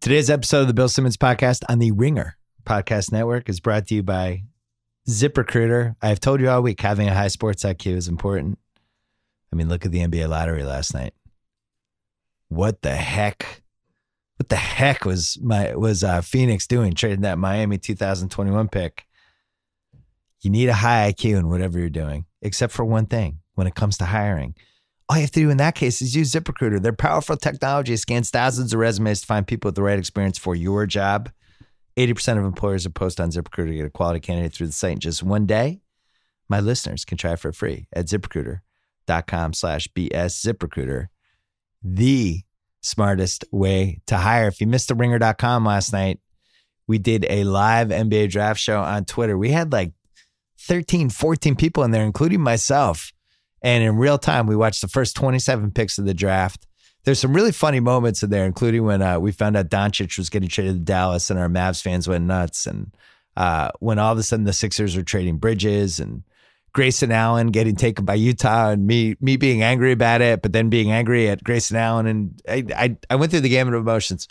Today's episode of the Bill Simmons podcast on the Ringer Podcast Network is brought to you by ZipRecruiter. I've told you all week having a high sports IQ is important. I mean, look at the NBA lottery last night. What the heck? What the heck was Phoenix doing trading that Miami 2021 pick? You need a high IQ in whatever you're doing, except for one thing when it comes to hiring. All you have to do in that case is use ZipRecruiter. Their powerful technology scans thousands of resumes to find people with the right experience for your job. 80% of employers are post on ZipRecruiter to get a quality candidate through the site in just one day. My listeners can try it for free at ZipRecruiter.com/BS. ZipRecruiter, the smartest way to hire. If you missed the Ringer.com last night, we did a live NBA draft show on Twitter. We had like 13, 14 people in there, including myself. And in real time, we watched the first 27 picks of the draft. There's some really funny moments in there, including when we found out Doncic was getting traded to Dallas and our Mavs fans went nuts. And when all of a sudden the Sixers were trading Bridges and Grayson Allen getting taken by Utah and me being angry about it, but then being angry at Grayson Allen. And I went through the gamut of emotions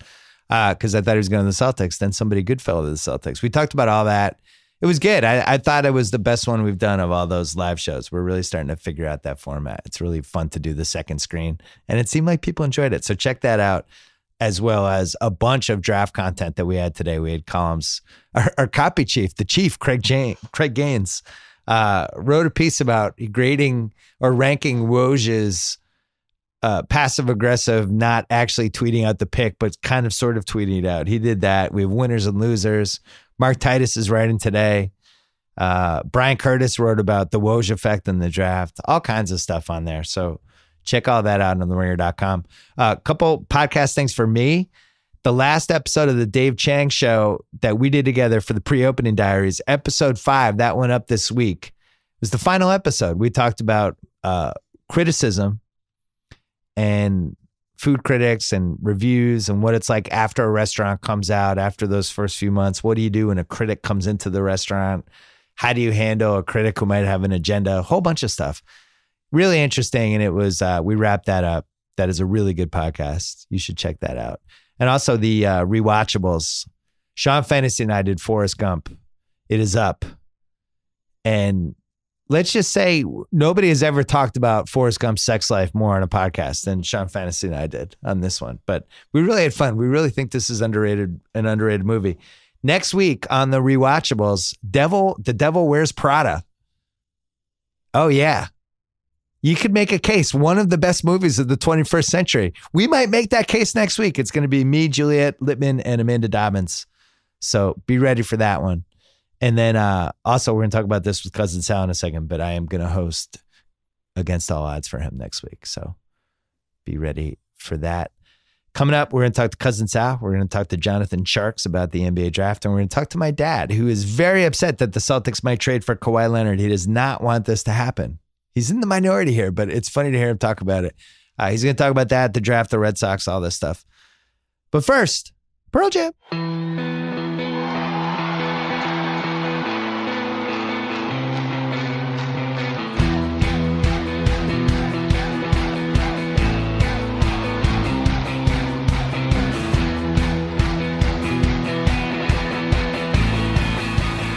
because I thought he was going to the Celtics. Then somebody good fell to the Celtics. We talked about all that. It was good. I thought it was the best one we've done of all those live shows. We're really starting to figure out that format. It's really fun to do the second screen. And it seemed like people enjoyed it. So check that out, as well as a bunch of draft content that we had today. We had columns. Our copy chief, the chief, Craig Gaines, wrote a piece about grading or ranking Woj's passive-aggressive, not actually tweeting out the pick, but kind of sort of tweeting it out. He did that. We have winners and losers. Mark Titus is writing today. Brian Curtis wrote about the Woj effect in the draft. All kinds of stuff on there. So check all that out on theringer.com. A couple podcast things for me. The last episode of the Dave Chang show that we did together for the pre-opening diaries, episode 5, that went up this week, was the final episode. We talked about criticism and food critics and reviews and what it's like after a restaurant comes out, after those first few months. What do you do when a critic comes into the restaurant? How do you handle a critic who might have an agenda? A whole bunch of stuff. Really interesting. And it was, we wrapped that up. That is a really good podcast. You should check that out. And also the rewatchables. Sean Fantasy and I did Forrest Gump. It is up. And let's just say nobody has ever talked about Forrest Gump's sex life more on a podcast than Sean Fantasy and I did on this one. But we really had fun. We really think this is an underrated movie. Next week on the rewatchables, The Devil Wears Prada. Oh, yeah. You could make a case. One of the best movies of the 21st century. We might make that case next week. It's going to be me, Juliette Littman, and Amanda Dobbins. So be ready for that one. And then also, we're going to talk about this with Cousin Sal in a second, but I am going to host Against All Odds for him next week. So be ready for that. Coming up, we're going to talk to Cousin Sal. We're going to talk to Jonathan Tjarks about the NBA draft. And we're going to talk to my dad, who is very upset that the Celtics might trade for Kawhi Leonard. He does not want this to happen. He's in the minority here, but it's funny to hear him talk about it. He's going to talk about that, the draft, the Red Sox, all this stuff. But first, Pearl Jam.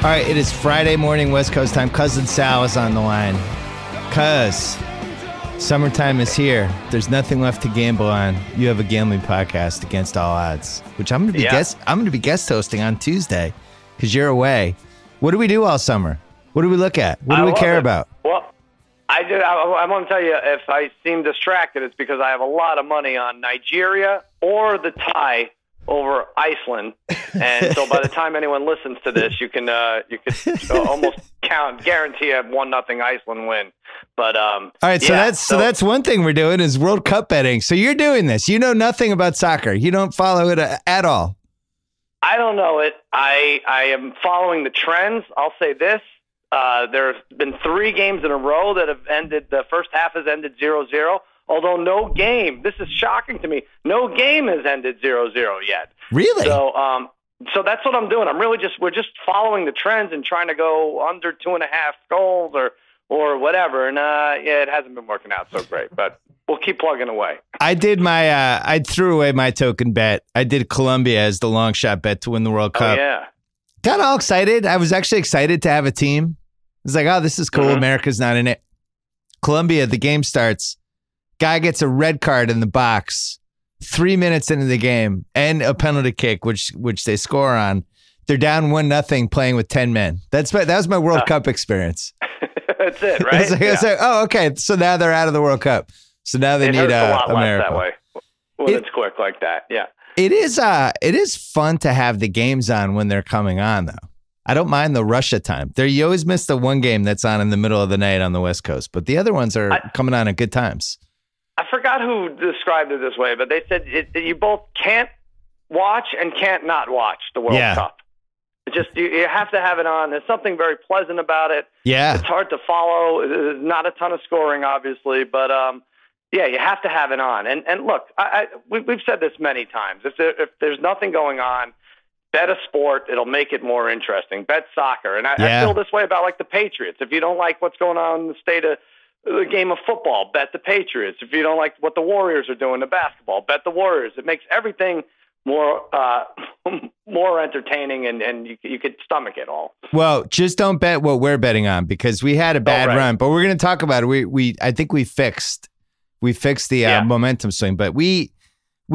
All right, it is Friday morning, West Coast time. Cousin Sal is on the line. Cuz summertime is here. There's nothing left to gamble on. You have a gambling podcast, Against All Odds, which I'm going to be guest hosting on Tuesday because you're away. What do we do all summer? What do we look at? What do we care about? Well, I want to tell you, if I seem distracted, it's because I have a lot of money on Nigeria or the tie over Iceland, and so by the time anyone listens to this, you could almost guarantee a 1-0 Iceland win. But all right, so that's one thing we're doing is World Cup betting. So you're doing this. You know nothing about soccer. You don't follow it at all. I don't know it. I am following the trends. I'll say this: there have been 3 games in a row that have ended. The first half has ended 0-0. Although no game, this is shocking to me, no game has ended 0-0 yet. Really? So that's what I'm doing. We're just following the trends and trying to go under 2.5 goals or or whatever. And yeah, it hasn't been working out so great, but we'll keep plugging away. I did I threw away my token bet. I did Colombia as the long shot bet to win the World Cup. Oh, yeah. Got all excited. I was actually excited to have a team. I was like, oh, this is cool. Mm-hmm. America's not in it. Colombia, the game starts. Guy gets a red card in the box 3 minutes into the game and a penalty kick, which they score on. They're down 1-0 playing with 10 men. That was my World Cup experience. That's it, right? It's like, oh, okay. So now they're out of the World Cup. So now they need a lot America. Less that way when it's quick like that. Yeah. It is fun to have the games on when they're coming on, though. I don't mind the Russia time. You always miss the one game that's on in the middle of the night on the West Coast, but the other ones are coming on at good times. I forgot who described it this way, but they said you both can't watch and can't not watch the World Cup. It just you have to have it on. There's something very pleasant about it. Yeah, it's hard to follow. There's not a ton of scoring, obviously, but yeah, you have to have it on. And look, we've said this many times. If there's nothing going on, bet a sport. It'll make it more interesting. Bet soccer. And I feel this way about like the Patriots. If you don't like what's going on in the state of the game of football, bet the Patriots. If you don't like what the Warriors are doing to basketball, bet the Warriors. It makes everything more more entertaining, and you could stomach it all. Well, just don't bet what we're betting on, because we had a bad run, but we're going to talk about it. I think we fixed the momentum swing, but we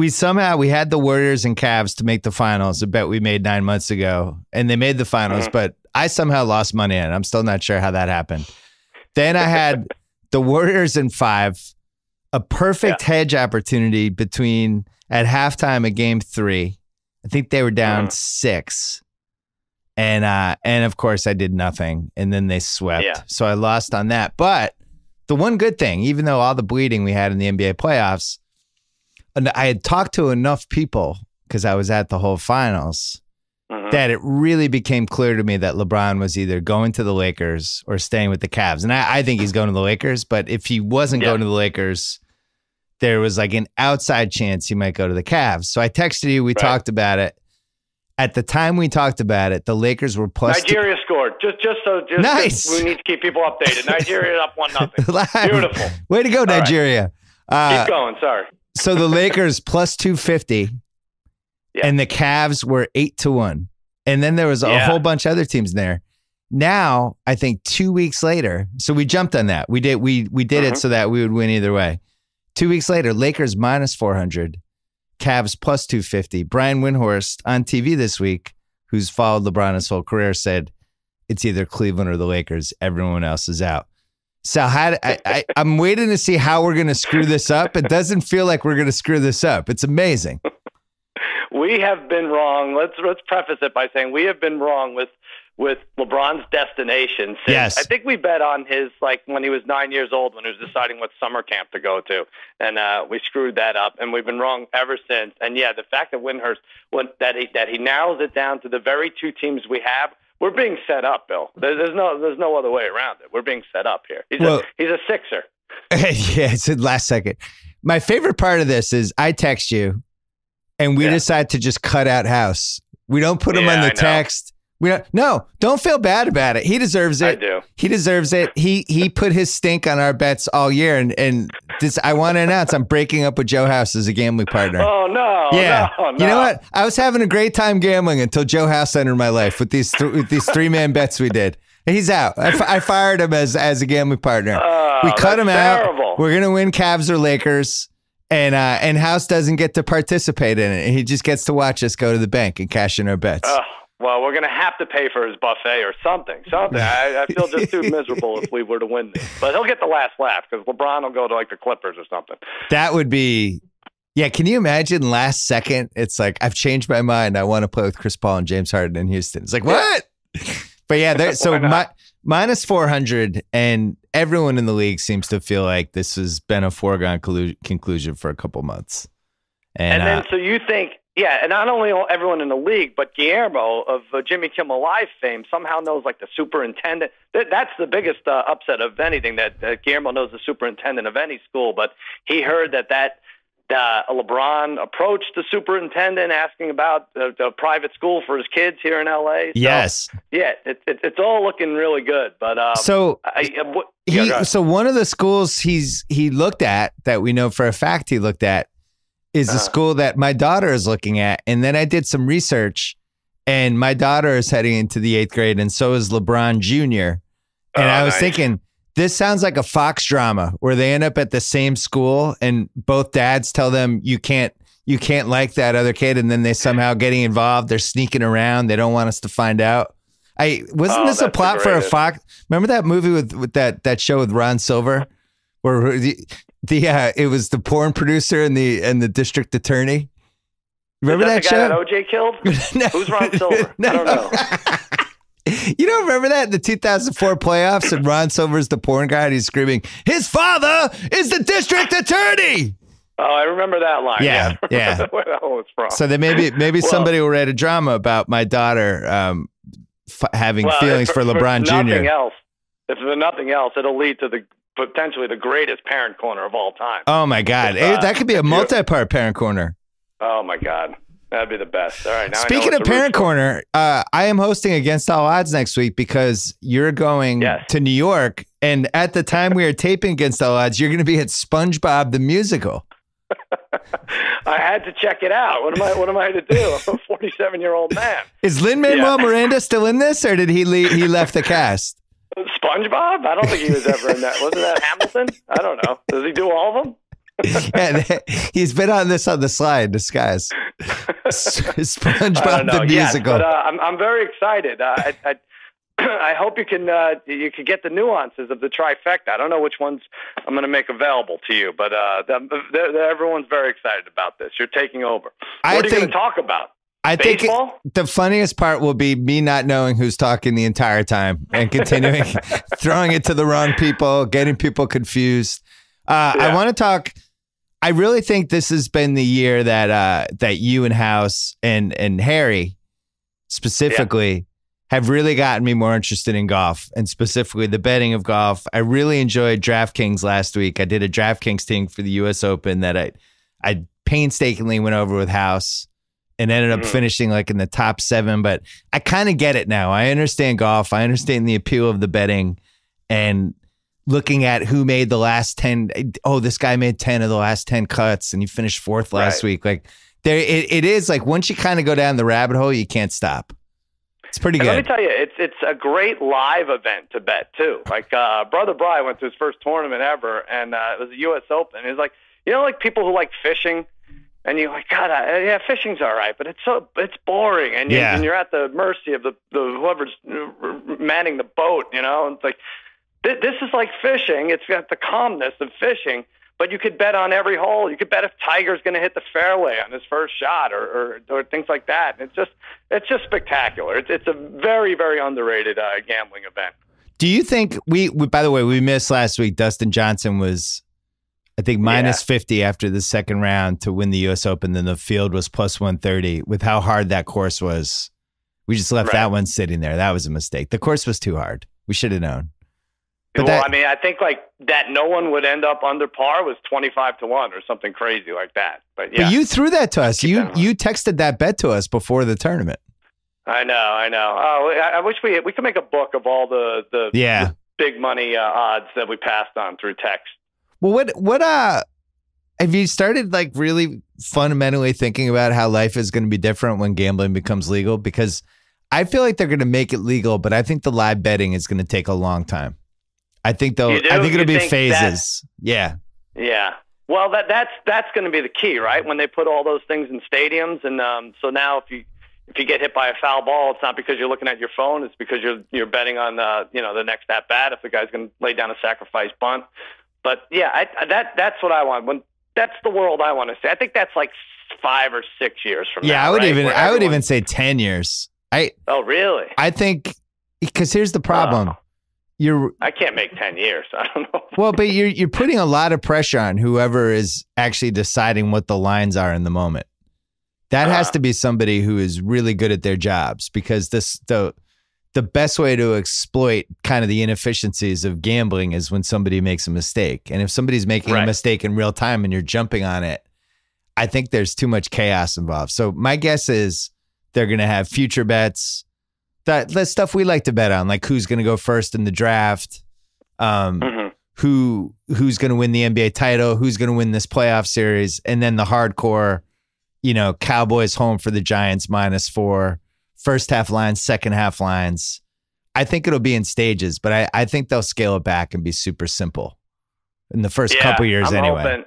somehow we had the Warriors and Cavs to make the finals, a bet we made 9 months ago, and they made the finals, but I somehow lost money on it. I'm still not sure how that happened. Then I had the Warriors in 5, a perfect hedge opportunity between at halftime of game 3. I think they were down 6. And of course I did nothing, and then they swept. Yeah. So I lost on that. But the one good thing, even though all the bleeding we had in the NBA playoffs, and I had talked to enough people because I was at the whole finals, that it really became clear to me that LeBron was either going to the Lakers or staying with the Cavs. And I think he's going to the Lakers, but if he wasn't going to the Lakers, there was like an outside chance he might go to the Cavs. So I texted you, we talked about it. At the time we talked about it, the Lakers were plus Nigeria scored. Just nice. We need to keep people updated. Nigeria up 1-0. Beautiful. Way to go, Nigeria. Keep going. Sorry. So the Lakers plus 250, and the Cavs were 8-1. And then there was a whole bunch of other teams there. Now, I think 2 weeks later, so we jumped on that. We did it so that we would win either way. 2 weeks later, Lakers minus 400. Cavs plus 250. Brian Windhorst on TV this week, who's followed LeBron his whole career, said it's either Cleveland or the Lakers. Everyone else is out. So I'm waiting to see how we're going to screw this up. It doesn't feel like we're going to screw this up. It's amazing. We have been wrong. Let's preface it by saying we have been wrong with LeBron's destination since I think we bet on his, like, when he was 9 years old, when he was deciding what summer camp to go to, and we screwed that up, and we've been wrong ever since. And the fact that Windhorst that he narrows it down to the very two teams we have, we're being set up, Bill. There's no other way around it. We're being set up here. He's a Sixer. Yeah, it's the last second. My favorite part of this is I text you, and we decide to just cut out House. We don't put him on the text. Don't feel bad about it. He deserves it. I do. He deserves it. He put his stink on our bets all year, and this I want to announce I'm breaking up with Joe House as a gambling partner. Oh no! Yeah. No. You know what? I was having a great time gambling until Joe House entered my life with these 3-man bets we did. He's out. I fired him as a gambling partner. We cut him out. We're gonna win Cavs or Lakers. And House doesn't get to participate in it. He just gets to watch us go to the bank and cash in our bets. Well, we're going to have to pay for his buffet or something. I feel just too miserable if we were to win this. But he'll get the last laugh because LeBron will go to like the Clippers or something. That would be, can you imagine last second? It's like, I've changed my mind. I want to play with Chris Paul and James Harden in Houston. It's like, what? But so minus 400, and everyone in the league seems to feel like this has been a foregone conclusion for a couple months. And then, so you think, and not only everyone in the league, but Guillermo of Jimmy Kimmel Live fame somehow knows like the superintendent. That's the biggest upset of anything, that Guillermo knows the superintendent of any school. But he heard that LeBron approached the superintendent asking about the private school for his kids here in LA. So, yes. Yeah, it's all looking really good. But so one of the schools he looked at that we know for a fact he looked at is the school that my daughter is looking at. And then I did some research, and my daughter is heading into the 8th grade, and so is LeBron Jr. And I was thinking, this sounds like a Fox drama where they end up at the same school and both dads tell them you can't like that other kid, and then they somehow getting involved. They're sneaking around. They don't want us to find out. Wasn't this a plot for a Fox? Remember that movie with that show with Ron Silver, where it was the porn producer and the district attorney. Remember that show? That OJ killed? No. Who's Ron Silver? I don't know. You don't remember that in the 2004 playoffs, and Ron Silver's the porn guy and he's screaming, "His father is the district attorney." Oh, I remember that line. Yeah. Where that was from. So then maybe somebody will write a drama about my daughter having feelings for LeBron Jr. If for nothing else, it'll lead to potentially the greatest parent corner of all time. Oh my God, that could be a multi-part parent corner. Oh my God. That'd be the best. All right. Now Speaking of Parent Corner, I am hosting Against All Odds next week because you're going to New York. And at the time we are taping Against All Odds, you're going to be at SpongeBob the Musical. I had to check it out. What am I to do? I'm a 47-year-old man. Is Lin-Manuel Miranda still in this, or did he leave? He left the cast? SpongeBob? I don't think he was ever in that. Wasn't that Hamilton? I don't know. Does he do all of them? Yeah, he's been on the slide, this guy's SpongeBob the Musical. Yes, but I'm very excited. I hope you can get the nuances of the trifecta. I don't know which ones I'm going to make available to you, but everyone's very excited about this. You're taking over. What are you going to talk about? I Baseball? Think the funniest part will be me not knowing who's talking the entire time and continuing throwing it to the wrong people, getting people confused. I want to talk. I really think this has been the year that you and House and Harry specifically have really gotten me more interested in golf, and specifically the betting of golf. I really enjoyed DraftKings last week. I did a DraftKings thing for the U.S. Open that I painstakingly went over with House and ended up finishing like in the top 7. But I kind of get it now. I understand golf. I understand the appeal of the betting, and looking at who made the last 10. Oh, this guy made 10 of the last 10 cuts and he finished 4th last week. Like it is like once you kind of go down the rabbit hole, you can't stop. It's pretty good. Let me tell you, it's a great live event to bet too. Like Brother Brian went to his first tournament ever, and it was the U.S. Open. It was like, like people who like fishing, and you're like, God, fishing's all right, but it's boring, and you're at the mercy of the whoever's manning the boat. It's like. This is like fishing. It's got the calmness of fishing, but you could bet on every hole. You could bet if Tiger's going to hit the fairway on his first shot or things like that. It's just spectacular. It's a very, very underrated gambling event. Do you think by the way, we missed last week. Dustin Johnson was, I think, minus 50 after the second round to win the U.S. Open. Then the field was plus 130 with how hard that course was. We just left that one sitting there. That was a mistake. The course was too hard. We should have known. But I think like that no one would end up under par was 25-1 or something crazy like that. But you threw that to us. You texted that bet to us before the tournament. I know. Oh, I wish we could make a book of all the big money odds that we passed on through text. Well, what have you started like really fundamentally thinking about how life is going to be different when gambling becomes legal? Because I feel like they're going to make it legal, but I think the live betting is going to take a long time. I think it'll be phases. Yeah. Well, that's going to be the key, right? When they put all those things in stadiums, and so now if you get hit by a foul ball, it's not because you're looking at your phone. It's because you're betting on the next at bat if the guy's going to lay down a sacrifice bunt. But that's what I want. That's the world I want to see. I think that's like 5 or 6 years from now. Yeah, I would even say 10 years. Oh, really? I think because here's the problem. I can't make 10 years. I don't know. Well, but you're putting a lot of pressure on whoever is actually deciding what the lines are in the moment. That has to be somebody who is really good at their jobs, because the best way to exploit kind of the inefficiencies of gambling is when somebody makes a mistake. And if somebody's making a mistake in real time and you're jumping on it, I think there's too much chaos involved. So my guess is they're going to have future bets. That stuff we like to bet on, like who's going to go first in the draft, who's going to win the NBA title, who's going to win this playoff series, and then the hardcore, Cowboys home for the Giants -4, first half lines, second half lines. I think it'll be in stages, but I think they'll scale it back and be super simple in the first couple years anyway. Hoping.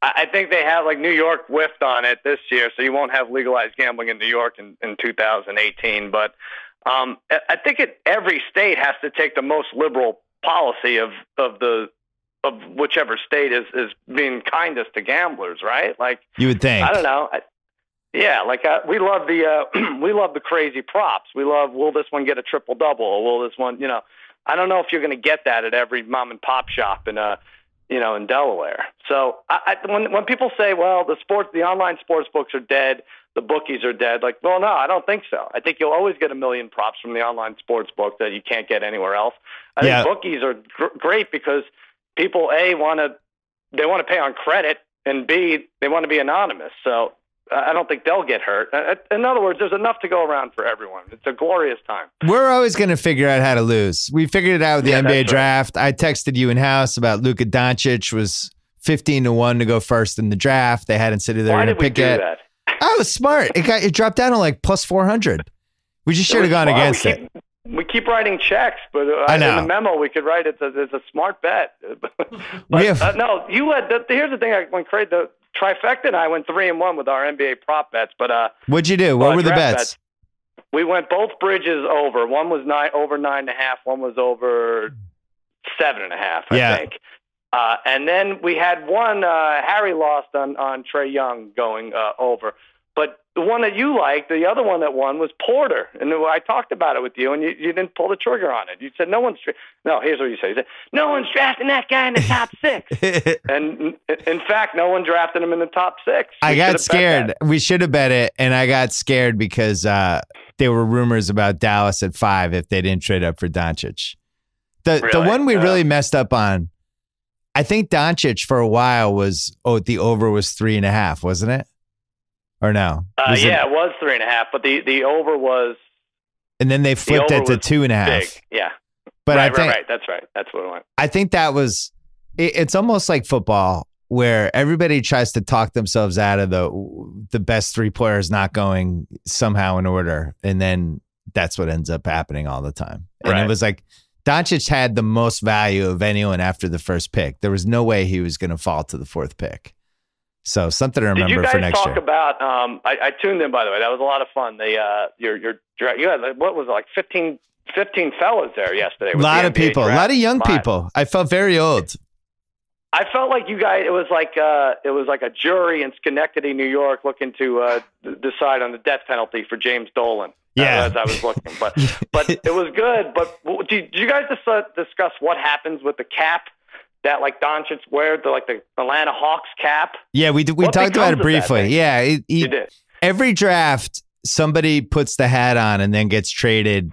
I think they have, like, New York whiffed on it this year, so you won't have legalized gambling in New York in 2018, but I think every state has to take the most liberal policy of whichever state is being kindest to gamblers, right? Like, you would think. I don't know. We love the crazy props. We love, will this one get a triple double, or will this one, I don't know if you're going to get that at every mom and pop shop in Delaware. So when people say, well, the online sports books are dead, the bookies are dead. Like, well, no, I don't think so. I think you'll always get a million props from the online sports book that you can't get anywhere else. I think bookies are great because people, A, want to pay on credit, and B, they want to be anonymous. So I don't think they'll get hurt. In other words, there's enough to go around for everyone. It's a glorious time. We're always going to figure out how to lose. We figured it out with the NBA draft. Right. I texted you in house about Luka Doncic was 15-1 to go first in the draft. They hadn't said who they were going to pick it. That? I was smart. It dropped down to like plus 400. We just should have gone against it. We keep writing checks, but in the memo we could write it's a smart bet. No, you led. Here's the thing: I went crazy. The trifecta and I went 3-1 with our NBA prop bets. But what'd you do? What were the bets? We went both bridges over. One was over 9.5. One was over 7.5. I think. And then we had one. Harry lost on Trae Young going over. But the one that you liked, the other one that won was Porter. And I talked about it with you, and you didn't pull the trigger on it. You said, here's what you said. You said, no one's drafting that guy in the top 6. And in fact, no one drafted him in the top 6. I got scared. We should have bet it, and I got scared because there were rumors about Dallas at 5 if they didn't trade up for Doncic. The one we really messed up on, I think Doncic for a while was, the over was 3.5, wasn't it? Or no? It was 3.5, but the over was. And then they flipped it to 2.5. Big. Yeah. But right. That's right. That's what it went. I think that was. It's almost like football, where everybody tries to talk themselves out of the best 3 players not going somehow in order, and then that's what ends up happening all the time. And it was like Doncic had the most value of anyone after the first pick. There was no way he was going to fall to the 4th pick. So something to remember for next year. Did you guys talk about? I tuned in, by the way. That was a lot of fun. You had what was it, like 15 fellas there yesterday. A lot of people, a lot of young people. I felt very old. I felt like you guys. It was like a jury in Schenectady, New York, looking to decide on the death penalty for James Dolan. As I was looking, but it was good. But did you guys discuss what happens with the cap? That like Doncic wears the Atlanta Hawks cap. Yeah, we talked about it briefly. Yeah, you did. Every draft, somebody puts the hat on and then gets traded.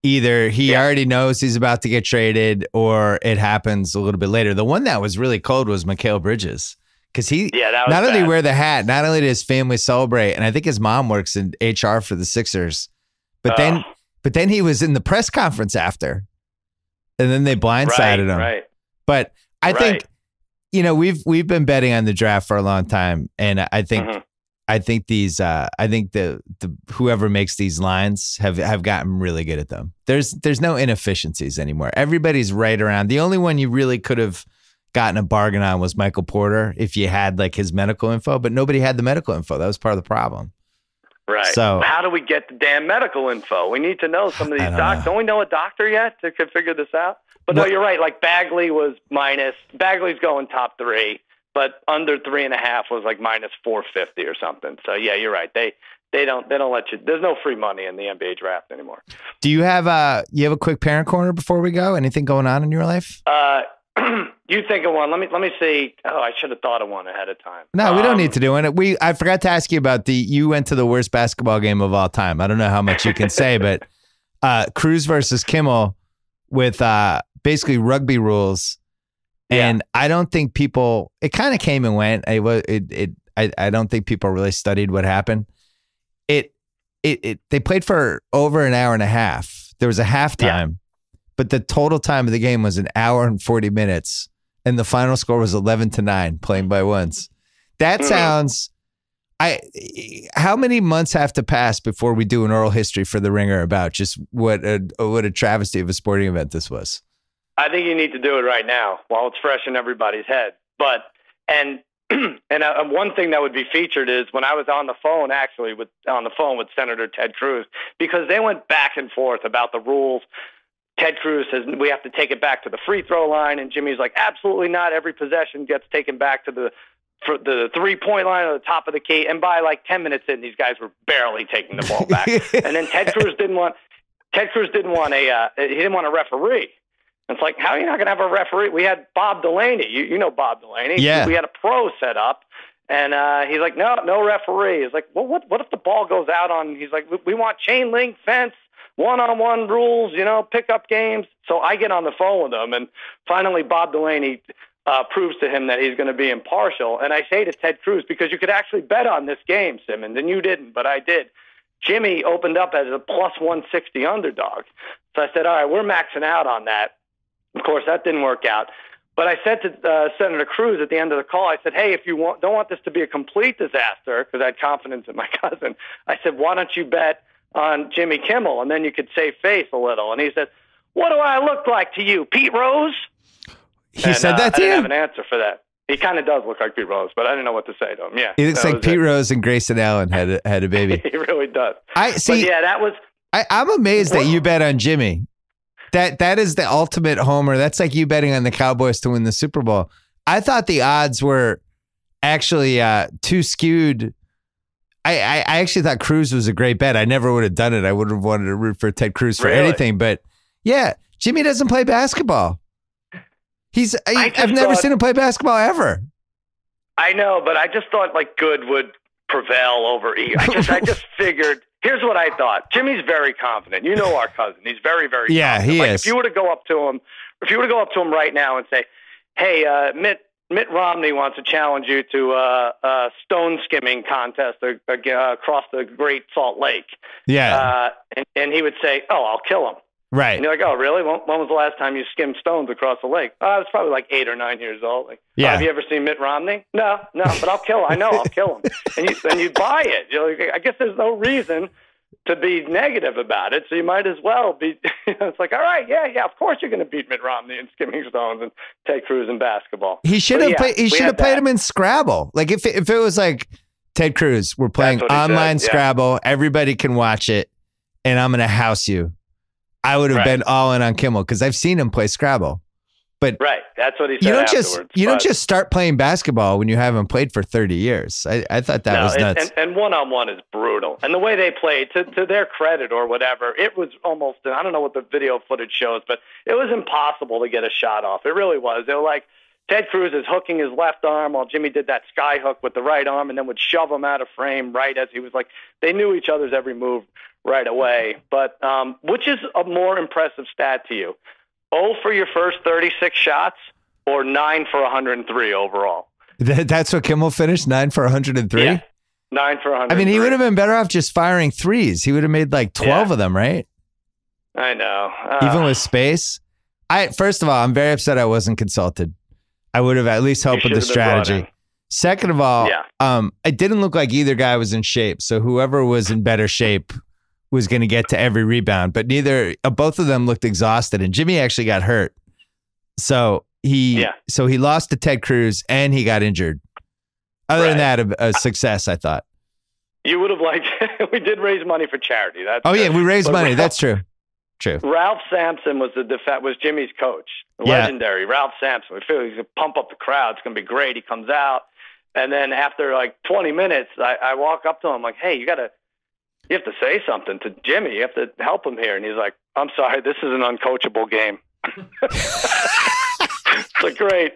Either he already knows he's about to get traded, or it happens a little bit later. The one that was really cold was Mikal Bridges, because he not only wear the hat, not only did his family celebrate, and I think his mom works in HR for the Sixers, but then he was in the press conference after, and then they blindsided him. Right. But I think, we've been betting on the draft for a long time, and I think the whoever makes these lines have gotten really good at them. There's no inefficiencies anymore. Everybody's right around. The only one you really could have gotten a bargain on was Michael Porter if you had like his medical info, but nobody had the medical info. That was part of the problem. Right. So how do we get the damn medical info? We need to know some of these docs. Don't we know a doctor yet that could figure this out? But no, you're right. Like Bagley was minus. Bagley's going top 3, but under 3.5 was like minus 450 or something. So yeah, you're right. They don't let you. There's no free money in the NBA draft anymore. Do you have a quick parent corner before we go? Anything going on in your life? You think of one. Let me see. Oh, I should have thought of one ahead of time. No, we don't need to do it. I forgot to ask you about you went to the worst basketball game of all time. I don't know how much you can say, but Cruz versus Kimmel with basically rugby rules. And I don't think people, it kind of came and went. I don't think people really studied what happened. They played for over an hour and a half. There was a halftime, but the total time of the game was an hour and 40 minutes. And the final score was 11-9, playing by ones. That sounds... how many months have to pass before we do an oral history for the Ringer about just what a travesty of a sporting event this was? I think you need to do it right now while it's fresh in everybody's head. But and one thing that would be featured is when I was on the phone with Senator Ted Cruz, because they went back and forth about the rules. Ted Cruz says we have to take it back to the free throw line, and Jimmy's like, absolutely not. Every possession gets taken back to the 3-point line at the top of the key. And by like 10 minutes in, these guys were barely taking the ball back. And then Ted Cruz didn't want a referee. It's like, how are you not going to have a referee? We had Bob Delaney. You know Bob Delaney. Yeah. We had a pro set up. And he's like, no referee. He's like, well, what if the ball goes out on? He's like, we want chain link fence, one-on-one rules, pickup games. So I get on the phone with him. And finally, Bob Delaney proves to him that he's going to be impartial. And I say to Ted Cruz, because you could actually bet on this game, Simmons, and you didn't, but I did. Jimmy opened up as a plus 160 underdog. So I said, all right, we're maxing out on that. Of course, that didn't work out. But I said to Senator Cruz at the end of the call, I said, hey, if you don't want this to be a complete disaster, because I had confidence in my cousin, I said, why don't you bet on Jimmy Kimmel, and then you could save face a little. And he said, what do I look like to you, Pete Rose? He said that to you? I didn't have an answer for that. He kind of does look like Pete Rose, but I didn't know what to say to him. Yeah, he looks like Pete Rose and Grayson Allen had a baby. He really does. That was. I'm amazed that you bet on Jimmy. That is the ultimate homer. That's like you betting on the Cowboys to win the Super Bowl. I thought the odds were actually too skewed. I actually thought Cruz was a great bet. I never would have done it. I would have wanted to root for Ted Cruz for anything. But yeah, Jimmy doesn't play basketball. I've never seen him play basketball ever. I know, but I just thought like good would prevail over evil. I just figured. Here's what I thought. Jimmy's very confident. You know our cousin. He's very, very confident. He is. If you were to go up to him right now and say, "Hey, Mitt Romney wants to challenge you to a stone skimming contest across the Great Salt Lake," and he would say, "Oh, I'll kill him." Right. And you're like, "Oh, really? When was the last time you skimmed stones across the lake?" I was probably like 8 or 9 years old. Like, have you ever seen Mitt Romney? No, but I'll kill him. I know I'll kill him. And you buy it. You're like, I guess there's no reason to be negative about it, so you might as well be. It's like, all right, yeah, of course you're going to beat Mitt Romney in skimming stones and Ted Cruz in basketball. He should have played him in Scrabble. Like if it was like Ted Cruz, we're playing online Scrabble, everybody can watch it, and I'm going to house you. I would have been all in on Kimmel because I've seen him play Scrabble. But that's what he said afterwards. You don't just start playing basketball when you haven't played for 30 years. I thought that was nuts. And one-on-one is brutal. And the way they played, to their credit or whatever, it was almost, I don't know what the video footage shows, but it was impossible to get a shot off. It really was. They were like, Ted Cruz is hooking his left arm while Jimmy did that sky hook with the right arm and then would shove him out of frame right as he was like, they knew each other's every move right away. But which is a more impressive stat to you? 0 for your first 36 shots or 9 for 103 overall? That's what Kimmel finished, 9 for 103? Yeah, 9 for 103. I mean, he would have been better off just firing threes. He would have made like 12 of them, right? I know. Even with space? First of all, I'm very upset I wasn't consulted. I would have at least helped with the strategy. Second of all, it didn't look like either guy was in shape. So whoever was in better shape was going to get to every rebound, but both of them looked exhausted, and Jimmy actually got hurt. So he lost to Ted Cruz and he got injured. Other than that, a success, I thought. You would have liked, we did raise money for charity. We raised money. That's true. True. Ralph Sampson was Jimmy's coach. Legendary Ralph Sampson. We figured he's going to pump up the crowd. It's going to be great. He comes out, and then after like 20 minutes, I walk up to him like, hey, you have to say something to Jimmy. You have to help him here. And he's like, I'm sorry, this is an uncoachable game. It's like, great.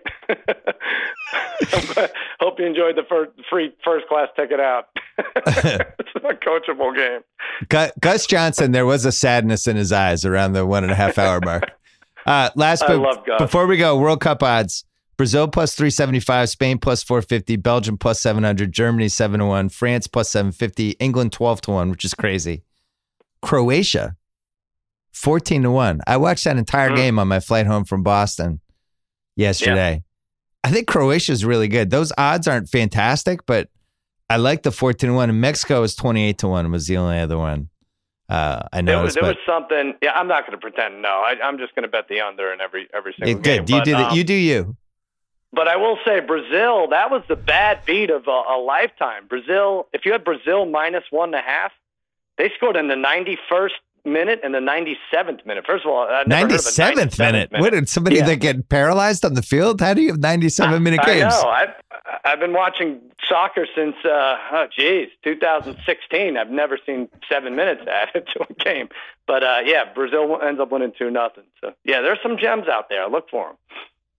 Hope you enjoyed the free first-class ticket out. It's an uncoachable game. Gus Johnson, there was a sadness in his eyes around the 1.5 hour mark. I love Gus. Before we go, World Cup odds. Brazil plus 375, Spain plus 450, Belgium plus 700, Germany 7-1, France plus 750, England 12-1, which is crazy. Croatia 14-1. I watched that entire game on my flight home from Boston yesterday. Yeah. I think Croatia is really good. Those odds aren't fantastic, but I like the 14-1. And Mexico is 28-1 was the only other one. I know there was something. Yeah, I'm not going to pretend. No, I'm just going to bet the under in every single game. Good. You do you. But I will say Brazil, that was the bad beat of a lifetime. Brazil, if you had Brazil minus 1.5, they scored in the 91st minute and the 97th minute. First of all, 97th minute. What did somebody that get paralyzed on the field? How do you have 97-minute games? I know. I've been watching soccer since 2016. I've never seen 7 minutes added to a game. But Brazil ends up winning 2-0. So there's some gems out there. Look for them.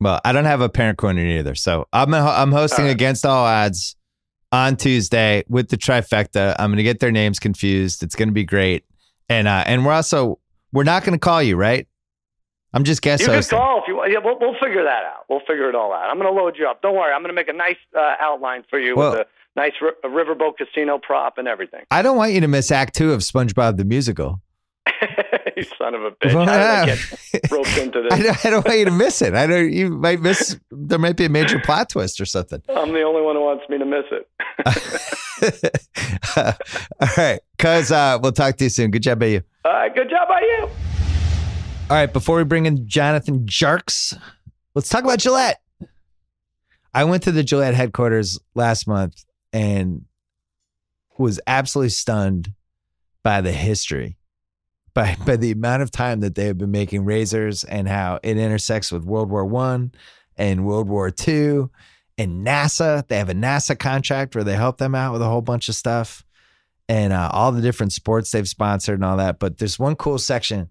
Well, I don't have a parent corner either, so I'm hosting Against All Odds on Tuesday with the trifecta. I'm going to get their names confused. It's going to be great, and we're not going to call you, right? I'm just guest hosting. You can call if you want. Yeah, we'll figure that out. We'll figure it all out. I'm going to load you up. Don't worry. I'm going to make a nice outline for you with a nice riverboat casino prop and everything. I don't want you to miss Act 2 of SpongeBob the Musical. You son of a bitch. How did I get roped into this? I don't want you to miss it. You might miss. There might be a major plot twist or something. I'm the only one who wants me to miss it. All right, cuz we'll talk to you soon. Good job by you. All right, good job by you. All right, before we bring in Jonathan Tjarks, let's talk about Gillette. I went to the Gillette headquarters last month and was absolutely stunned by the history. By the amount of time that they have been making razors and how it intersects with World War I and World War II and NASA. They have a NASA contract where they help them out with a whole bunch of stuff and all the different sports they've sponsored and all that. But there's one cool section.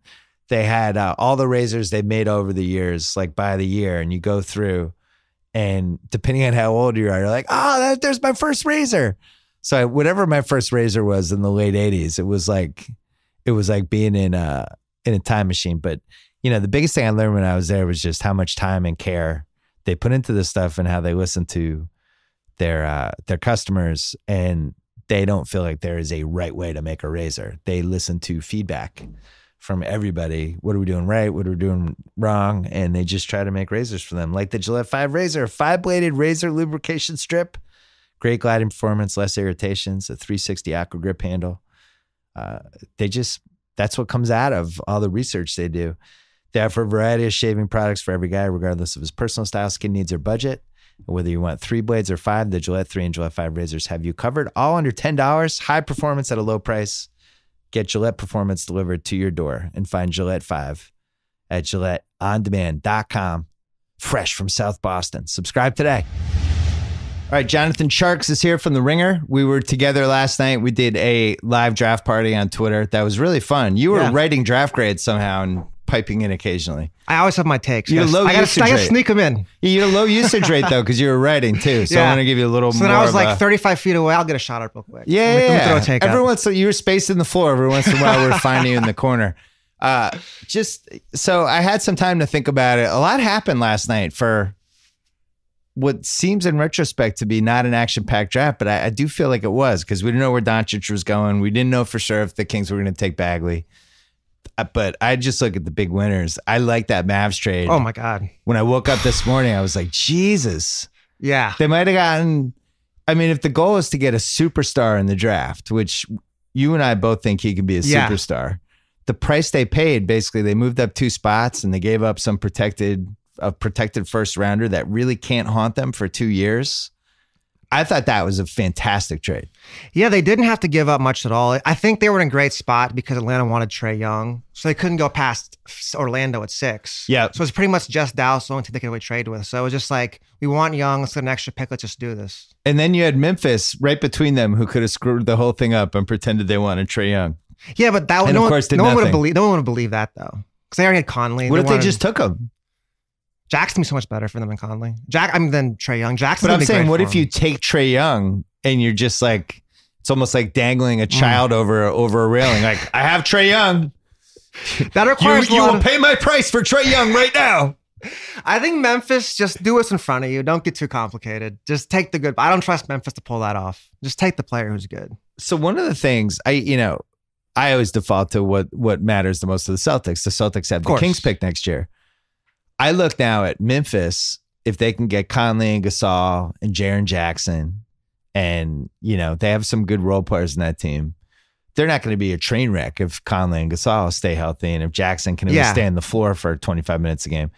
They had all the razors they've made over the years, like by the year, and you go through and depending on how old you are, you're like, there's my first razor. So whatever my first razor was in the late 80s, it was like being in a time machine. But, the biggest thing I learned when I was there was just how much time and care they put into this stuff and how they listen to their customers. And they don't feel like there is a right way to make a razor. They listen to feedback from everybody. What are we doing right? What are we doing wrong? And they just try to make razors for them. Like the Gillette 5 razor, 5-bladed razor lubrication strip, great gliding performance, less irritations, a 360 aqua grip handle. That's what comes out of all the research they do. They offer a variety of shaving products for every guy, regardless of his personal style, skin needs, or budget. Whether you want 3 blades or 5, the Gillette 3 and Gillette 5 razors have you covered. All under $10, high performance at a low price. Get Gillette performance delivered to your door and find Gillette 5 at GilletteOnDemand.com. Fresh from South Boston. Subscribe today. All right, Jonathan Tjarks is here from The Ringer. We were together last night. We did a live draft party on Twitter. That was really fun. You were writing draft grades somehow and piping in occasionally. I always have my takes. You had a low usage rate. I got to sneak them in. You had a low usage rate, though, because you were writing, too. So I'm going to give you a little more. So then I was like 35 feet away. I'll get a shot at real quick. Yeah. Every once in a while, you were spacing the floor. Every once in a while, we're finding you in the corner. So I had some time to think about it. A lot happened last night for what seems in retrospect to be not an action-packed draft, but I do feel like it was because we didn't know where Doncic was going. We didn't know for sure if the Kings were going to take Bagley. But I just look at the big winners. I like that Mavs trade. Oh, my God. When I woke up this morning, I was like, Jesus. Yeah. They might have gotten, if the goal is to get a superstar in the draft, which you and I both think he can be a superstar, the price they paid, basically, they moved up 2 spots and they gave up some protected first rounder that really can't haunt them for 2 years. I thought that was a fantastic trade. Yeah, they didn't have to give up much at all. I think they were in a great spot because Atlanta wanted Trae Young, so they couldn't go past Orlando at 6. Yeah. So it's pretty much just Dallas, the only team they could trade with. So it was just like, we want Young, let's get an extra pick, let's just do this. And then you had Memphis right between them who could have screwed the whole thing up and pretended they wanted Trae Young. Yeah, but that no one would believe that though, because they already had Conley. What if they just took him? Jackson be so much better for them than Conley. Than Trae Young. Jackson. But I'm saying, what if you take Trae Young and you're just like, it's almost like dangling a child over a railing. Like, I have Trae Young. That requires you will pay my price for Trae Young right now. I think Memphis, just do what's in front of you. Don't get too complicated. Just take the good. I don't trust Memphis to pull that off. Just take the player who's good. So one of the things I always default to what matters the most to the Celtics. The Celtics have the Kings pick next year. I look now at Memphis, if they can get Conley and Gasol and Jaren Jackson, and they have some good role players in that team. They're not going to be a train wreck if Conley and Gasol stay healthy and if Jackson can even stay on the floor for 25 minutes a game.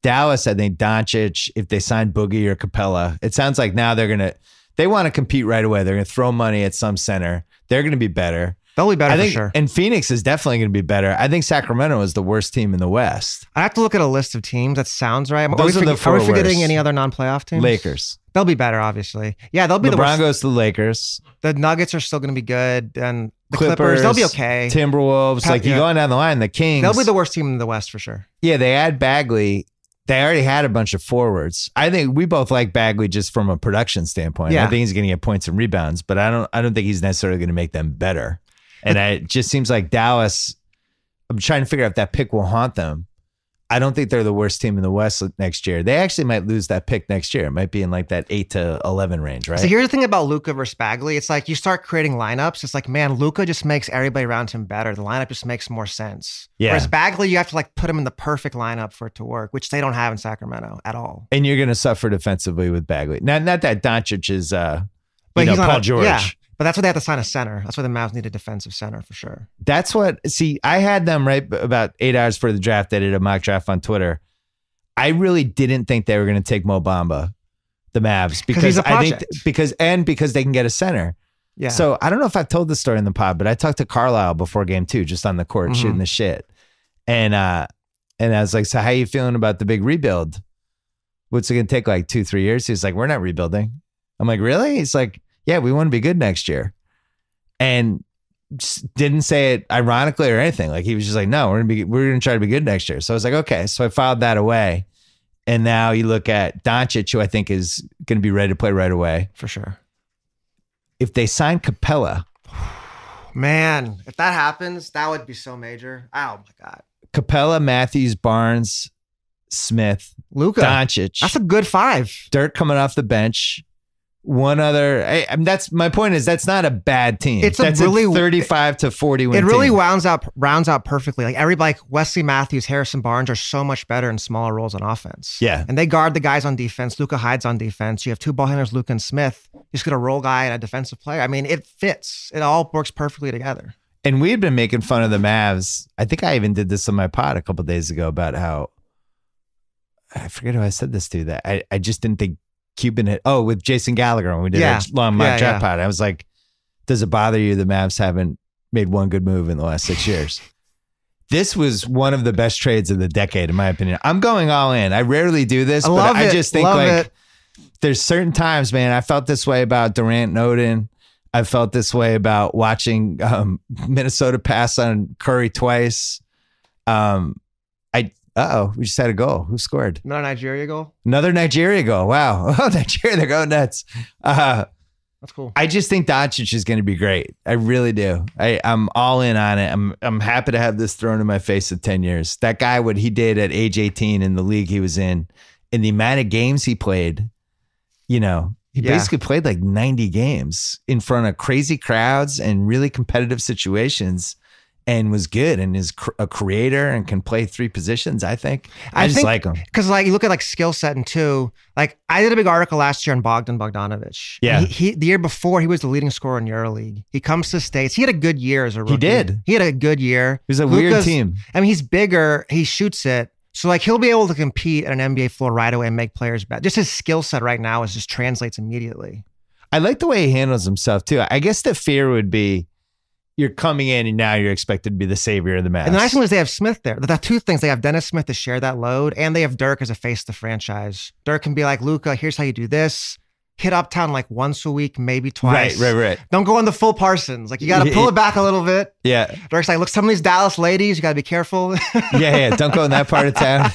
Dallas, I think Doncic, if they sign Boogie or Capella, it sounds like now they want to compete right away. They're going to throw money at some center. They're going to be better. They'll be better, I think, for sure. And Phoenix is definitely going to be better. I think Sacramento is the worst team in the West. I have to look at a list of teams. That sounds right. Those are the four Are we forgetting worst. any other non-playoff teams? Lakers. They'll be better, obviously. Yeah, they'll be the LeBron worst. goes to the Lakers. The Nuggets are still going to be good. And the Clippers, they'll be okay. Timberwolves. You going down the line, the Kings. They'll be the worst team in the West for sure. Yeah, they add Bagley. They already had a bunch of forwards. I think we both like Bagley just from a production standpoint. Yeah. I think he's going to get points and rebounds, but I don't think he's necessarily going to make them better. And it just seems like Dallas, I'm trying to figure out if that pick will haunt them. I don't think they're the worst team in the West next year. They actually might lose that pick next year. It might be in like that 8 to 11 range, right? So here's the thing about Luka versus Bagley. It's like you start creating lineups. It's like, man, Luka just makes everybody around him better. The lineup just makes more sense. Yeah. Whereas Bagley, you have to like put him in the perfect lineup for it to work, which they don't have in Sacramento at all. And you're going to suffer defensively with Bagley. Not that Doncic is, But he's Paul not George. Yeah. But that's why they have to sign a center. That's why the Mavs need a defensive center for sure. That's I had them right about 8 hours before the draft. I did a mock draft on Twitter. I really didn't think they were going to take Mo Bamba, the Mavs, because he's a I think project. because they can get a center. Yeah. So I don't know if I've told this story in the pod, but I talked to Carlisle before game 2, just on the court shooting the shit. And I was like, so how you feeling about the big rebuild? What's it going to take, like 2-3 years? He's like, we're not rebuilding. I'm like, really? He's like, yeah, we want to be good next year. And didn't say it ironically or anything. Like he was just like, no, we're going to try to be good next year. So I was like, okay. So I filed that away. And now you look at Doncic, who I think is going to be ready to play right away. For sure. If they sign Capella. Man, if that happens, that would be so major. Oh my God. Capella, Matthews, Barnes, Smith, Luka, Doncic. That's a good 5. Dirk coming off the bench. One other, I mean, that's my point is that's not a bad team. It's that's a really 35 to 40 win It really team. rounds out perfectly. Like everybody, like Wesley Matthews, Harrison Barnes are so much better in smaller roles on offense. Yeah. And they guard the guys on defense. Luka hides on defense. You have 2 ball handlers, Luka and Smith. You just get a role guy and a defensive player. I mean, it fits. It all works perfectly together. And we had been making fun of the Mavs. I think I even did this on my pod a couple of days ago about how, I forget who I said this to, that I just didn't think Cuban hit. Oh, with Jason Gallagher when we did a long mock draft pod. I was like, does it bother you the Mavs haven't made one good move in the last 6 years? This was one of the best trades of the decade, in my opinion. I'm going all in. I rarely do this, but I just think there's certain times, man, I felt this way about Durant and Odin. I felt this way about watching Minnesota pass on Curry twice. We just had a goal. Who scored? Another Nigeria goal? Another Nigeria goal. Wow. Oh, Nigeria, they're going nuts. That's cool. I just think Doncic is going to be great. I really do. I'm all in on it. I'm happy to have this thrown in my face at 10 years. That guy, what he did at age 18 in the league he was in, and the amount of games he played, he basically played like 90 games in front of crazy crowds and really competitive situations. And was good and is a creator and can play 3 positions, I think. I just like him. Because like you look at like skill set and 2, like I did a big article last year on Bogdanovich. Yeah. He the year before he was the leading scorer in EuroLeague. He comes to the States. He had a good year as a rookie. He did. He had a good year. It was a weird team. I mean, he's bigger. He shoots it. So like he'll be able to compete at an NBA floor right away and make players better. Just his skill set right now is just translates immediately. I like the way he handles himself too. I guess the fear would be you're coming in and now you're expected to be the savior of the Mavs. And the nice thing is they have Smith there. The 2 things, they have Dennis Smith to share that load, and they have Dirk as a face of the franchise. Dirk can be like, Luka, here's how you do this. Hit Uptown like once a week, maybe twice. Right. Don't go on the full Parsons. Like you got to pull it back a little bit. Yeah. Dirk's like, look, some of these Dallas ladies, you got to be careful. Yeah. Don't go in that part of town.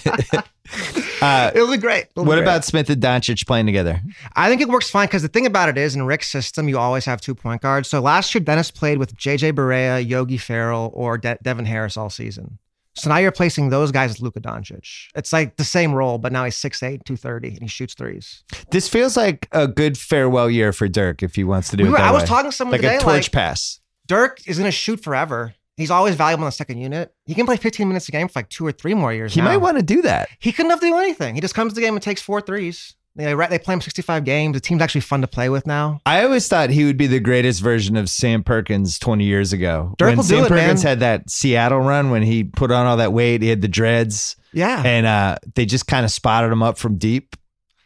It'll be great. What about Smith and Doncic playing together? I think it works fine because the thing about it is in Rick's system, you always have 2 point guards. So last year, Dennis played with JJ Barea, Yogi Ferrell, or Devin Harris all season. So now you're placing those guys with Luka Doncic. It's like the same role, but now he's 6'8", 230, and he shoots threes. This feels like a good farewell year for Dirk if he wants to do it that I was way. talking to someone like today, a torch pass. Dirk is going to shoot forever. He's always valuable in the second unit. He can play 15 minutes a game for like 2 or 3 more years. He might want to do that. He couldn't have to do anything. He just comes to the game and takes 4 threes. They play him 65 games. The team's actually fun to play with now. I always thought he would be the greatest version of Sam Perkins 20 years ago. Dirk when will Sam do it, Perkins man. had that Seattle run when he put on all that weight, he had the dreads. Yeah. And they just kind of spotted him up from deep.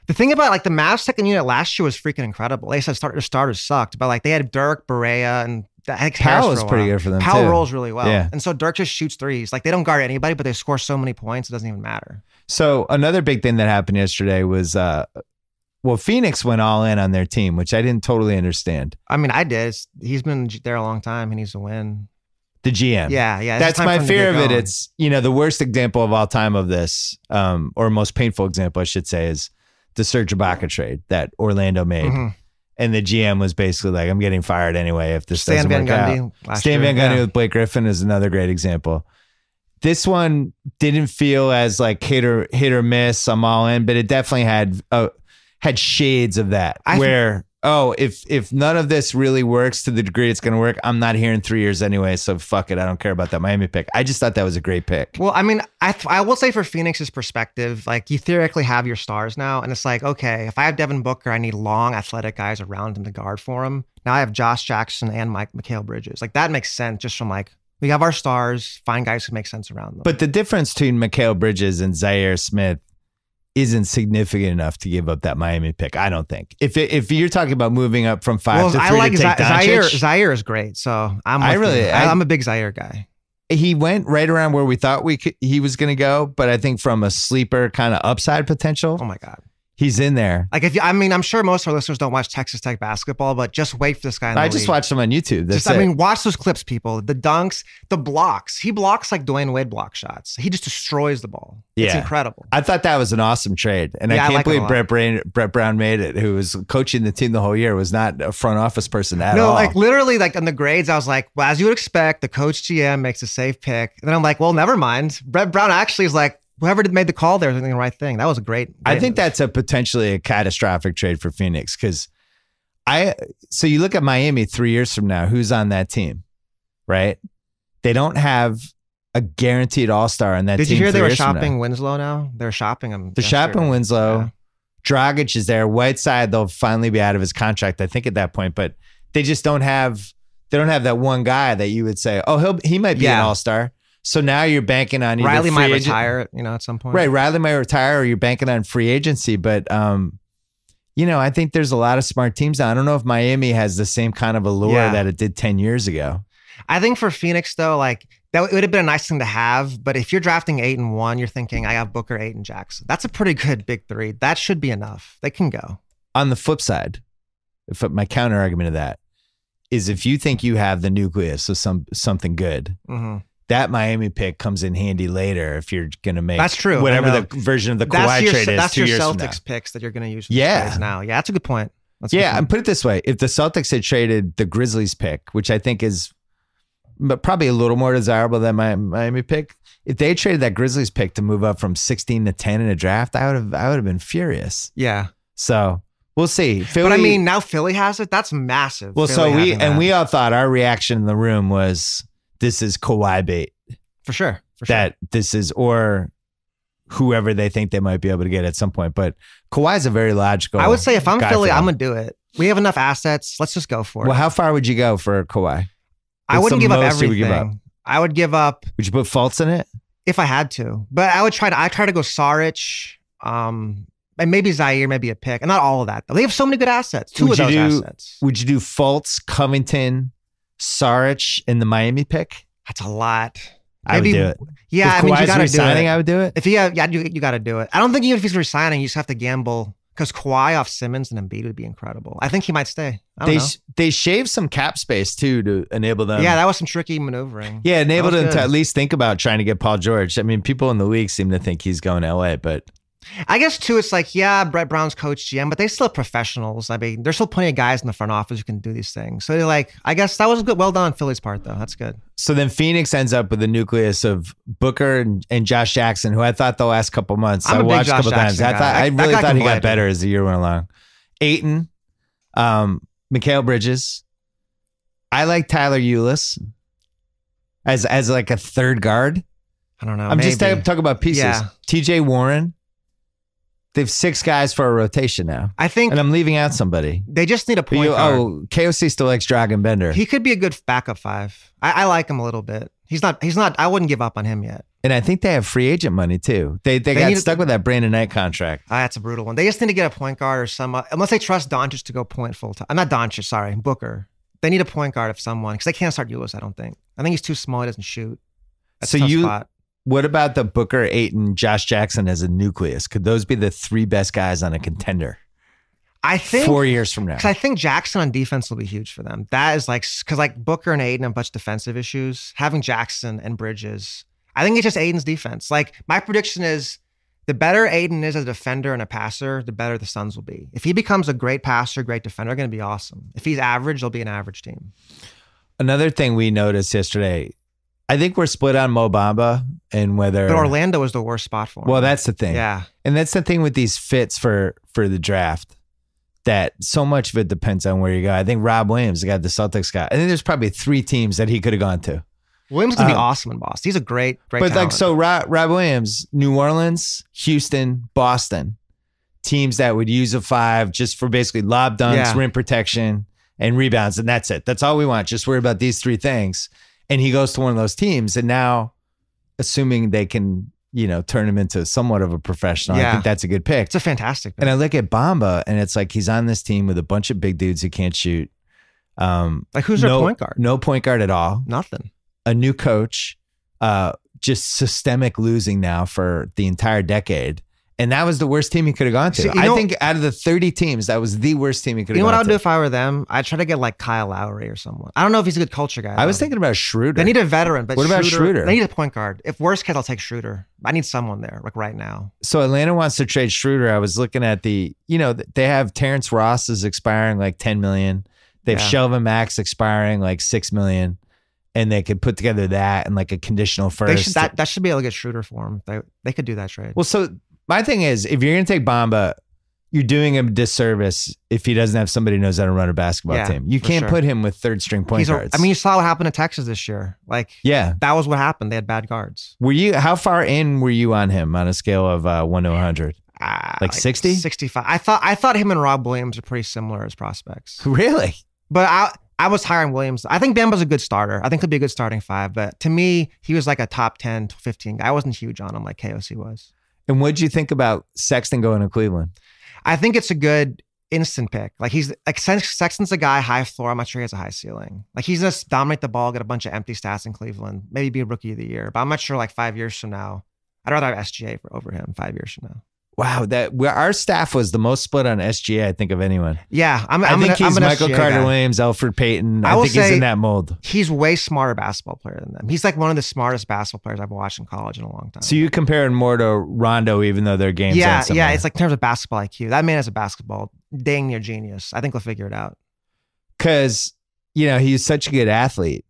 The thing about like the Mavs second unit last year was freaking incredible. They said the starters sucked, but like they had Dirk, Barea, and Powell was pretty good for them Powell too. rolls really well. Yeah. And so Dirk just shoots threes. Like they don't guard anybody, but they score so many points, it doesn't even matter. So another big thing that happened yesterday was, Phoenix went all in on their team, which I didn't totally understand. I mean, I did. He's been there a long time. He needs to win. The GM. Yeah. That's my fear of it. It's, the worst example of all time of this, or most painful example, I should say, is the Serge Ibaka trade that Orlando made. Mm-hmm. And the GM was basically like, I'm getting fired anyway if this doesn't work out. Stan Van Gundy with Blake Griffin is another great example. This one didn't feel as like hit or miss. I'm all in, but it definitely had shades of that if none of this really works to the degree it's going to work, I'm not here in 3 years anyway, so fuck it, I don't care about that Miami pick. I just thought that was a great pick. Well, I mean, I will say for Phoenix's perspective, like you theoretically have your stars now, and it's like, okay, if I have Devin Booker, I need long athletic guys around him to guard for him. Now I have Josh Jackson and Mikal Bridges. Like that makes sense just from like, we have our stars, find guys who make sense around them. But the difference between Mikal Bridges and Zaire Smith isn't significant enough to give up that Miami pick, I don't think. If you're talking about moving up from 5 to 3 I like to take Doncic, Zaire is great, so I'm a big Zaire guy. He went right around where we thought he was going to go, but I think from a sleeper kind of upside potential. Oh my God. He's in there. Like I'm sure most of our listeners don't watch Texas Tech basketball, but just wait for this guy in the league. I just watched him on YouTube. Watch those clips, people. The dunks, the blocks. He blocks like Dwayne Wade block shots. He just destroys the ball. It's incredible. I thought that was an awesome trade. And I can't believe Brett Brown made it, who was coaching the team the whole year, was not a front office person at all. No, like literally like on the grades, I was like, well, as you would expect, the coach GM makes a safe pick. And then I'm like, well, never mind. Brett Brown actually is like, whoever made the call there was doing the right thing. That was a great I think move. that's a potentially a catastrophic trade for Phoenix because so you look at Miami 3 years from now, who's on that team, right? They don't have a guaranteed all-star on that team. Did you hear they were shopping Winslow now? They're shopping him. They're shopping Winslow. Yeah. Dragic is there. Whiteside, they'll finally be out of his contract, I think, at that point, but they just don't have that one guy that you would say, oh, he might be an all-star. So now you're banking on Riley might retire, at some point. Right, Riley might retire, or you're banking on free agency. But I think there's a lot of smart teams now. I don't know if Miami has the same kind of allure that it did 10 years ago. I think for Phoenix though, like that would have been a nice thing to have. But if you're drafting 8 and 1, you're thinking I have Booker, 8 and Jackson. That's a pretty good big three. That should be enough. They can go. On the flip side, my counter argument to that is if you think you have the nucleus of something good. Mm-hmm. That Miami pick comes in handy later if you're going to make that's true. Whatever the version of the Kawhi trade is. That's 2 your years Celtics from now. Picks that you're going to use for now. Yeah, that's a good point. And put it this way. If the Celtics had traded the Grizzlies pick, which I think is probably a little more desirable than my Miami pick, if they traded that Grizzlies pick to move up from 16 to 10 in a draft, I would have been furious. Yeah. So we'll see. But I mean, now Philly has it. That's massive. Well, we all thought our reaction in the room was, this is Kawhi bait. For sure. That this is, or whoever they think they might be able to get at some point. But Kawhi's a very logical. I would say if I'm Philly, I'm going to do it. We have enough assets. Let's just go for it. Well, how far would you go for Kawhi? I wouldn't give up everything. I would give up. Would you put Fultz in it? If I had to. But I would try to go Saric, and maybe Zaire, maybe a pick. And not all of that. They have so many good assets. Two of those assets. Would you do Fultz, Covington, Saric in the Miami pick? That's a lot. I would do it. Yeah, if I mean, you got to do it. I would do it. If you got to do it. I don't think even if he's resigning, you just have to gamble because Kawhi off Simmons and Embiid would be incredible. I think he might stay. They shaved some cap space too to enable them. Yeah, that was some tricky maneuvering. Yeah, enable them to at least think about trying to get Paul George. I mean, people in the league seem to think he's going to LA, but I guess too, it's like, yeah, Brett Brown's coach GM, but they still have professionals. I mean, there's still plenty of guys in the front office who can do these things. So they're like, I guess that was good. Well done on Philly's part, though. That's good. So then Phoenix ends up with a nucleus of Booker and Josh Jackson, who I thought the last couple months, I watched a couple times. I really thought he got better as the year went along. Ayton, Mikal Bridges. I like Tyler Ulis as like a third guard. I don't know. I'm just talking about pieces. Yeah. TJ Warren. They have 6 guys for a rotation now. I think. And I'm leaving out somebody. They just need a point guard. Oh, KOC still likes Dragon Bender. He could be a good backup 5. I like him a little bit. He's not, I wouldn't give up on him yet. And I think they have free agent money too. They got stuck with that Brandon Knight contract. That's a brutal one. They just need to get a point guard or some, unless they trust Doncic to go point full time. I'm not Doncic, sorry, Booker. They need a point guard of someone because they can't start Ulis, I don't think. I think he's too small. He doesn't shoot. That's a tough spot. What about the Booker, Ayton, Josh Jackson as a nucleus? Could those be the 3 best guys on a contender? I think 4 years from now. Because I think Jackson on defense will be huge for them. That is like, because like Booker and Ayton have a bunch of defensive issues. Having Jackson and Bridges, I think it's just Ayton's defense. Like my prediction is the better Ayton is as a defender and a passer, the better the Suns will be. If he becomes a great passer, great defender, they're going to be awesome. If he's average, they'll be an average team. Another thing we noticed yesterday, I think we're split on Mo Bamba and whether... But Orlando was the worst spot for him. Well, that's the thing. Yeah. And that's the thing with these fits for the draft, that so much of it depends on where you go. I think Rob Williams, the guy the Celtics got, I think there's probably 3 teams that he could have gone to. Williams could be awesome in Boston. He's a great But talent. like, so Rob Williams, New Orleans, Houston, Boston, teams that would use a 5 just for basically lob dunks, rim protection, and rebounds. And that's it. That's all we want. Just worry about these 3 things. And he goes to one of those teams, and now, assuming they can, turn him into somewhat of a professional, I think that's a good pick. It's a fantastic pick. And I look at Bamba, and it's like he's on this team with a bunch of big dudes who can't shoot. Like who's their point guard? No point guard at all. Nothing. A new coach, just systemic losing now for the entire decade. And that was the worst team he could have gone to. I think out of the 30 teams, that was the worst team he could have gone to. You know what I would do if I were them? I'd try to get like Kyle Lowry or someone. I don't know if he's a good culture guy. I was thinking about Schroeder. They need a veteran, but what about Schroeder? They need a point guard. If worst case, I'll take Schroeder. I need someone there, like right now. So Atlanta wants to trade Schroeder. I was looking at they have Terrence Ross is expiring like $10 million. They have Shelvin Max expiring like $6 million. And they could put together that and like a conditional first. That should be able to get Schroeder for him. They could do that trade. Well, so my thing is, if you're going to take Bamba, you're doing him a disservice if he doesn't have somebody who knows how to run a basketball team. You can't put him with 3rd string point guards. You saw what happened to Texas this year. Like, that was what happened. They had bad guards. How far in were you on him on a scale of 1 to 100? Like 60? 65. I thought him and Rob Williams are pretty similar as prospects. Really? But I was higher on Williams. I think Bamba's a good starter. I think he'll be a good starting 5. But to me, he was like a top 10 to 15 guy. I wasn't huge on him like KOC was. And what'd you think about Sexton going to Cleveland? I think it's a good instant pick. Like Sexton's a guy, high floor. I'm not sure he has a high ceiling. Like he's going to dominate the ball, get a bunch of empty stats in Cleveland, maybe be a rookie of the year. But I'm not sure like 5 years from now. I'd rather have SGA over him 5 years from now. Wow, our staff was the most split on SGA, I think, of anyone. Yeah, I think he's Michael Carter-Williams, Alfred Payton. I think he's in that mold. He's way smarter basketball player than them. He's like one of the smartest basketball players I've watched in college in a long time. So you comparing more to Rondo, even though their games aren't similar. Yeah, it's like in terms of basketball IQ. That man is a basketball dang near genius. I think we'll figure it out. Because, he's such a good athlete.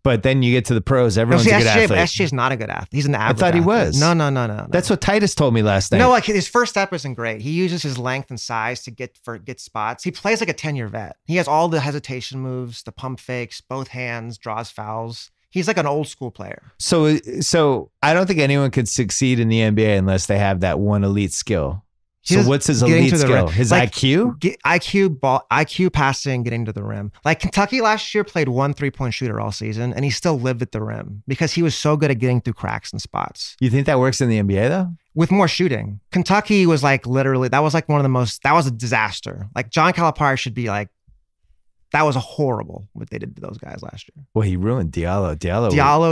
But then you get to the pros, everyone's a good athlete. SGA's not a good athlete. He's an average I thought he athlete. was. No. That's what Titus told me last night. No, like his first step isn't great. He uses his length and size to get spots. He plays like a 10-year vet. He has all the hesitation moves, the pump fakes, both hands, draws fouls. He's like an old school player. So I don't think anyone could succeed in the NBA unless they have that one elite skill. So what's his elite skill? His IQ? IQ passing, getting to the rim. Like Kentucky last year played 1 3-point shooter all season, and he still lived at the rim because he was so good at getting through cracks and spots. You think that works in the NBA though? With more shooting. Kentucky was like literally, that was like that was a disaster. Like John Calipari should be like, that was horrible what they did to those guys last year. Well, he ruined Diallo.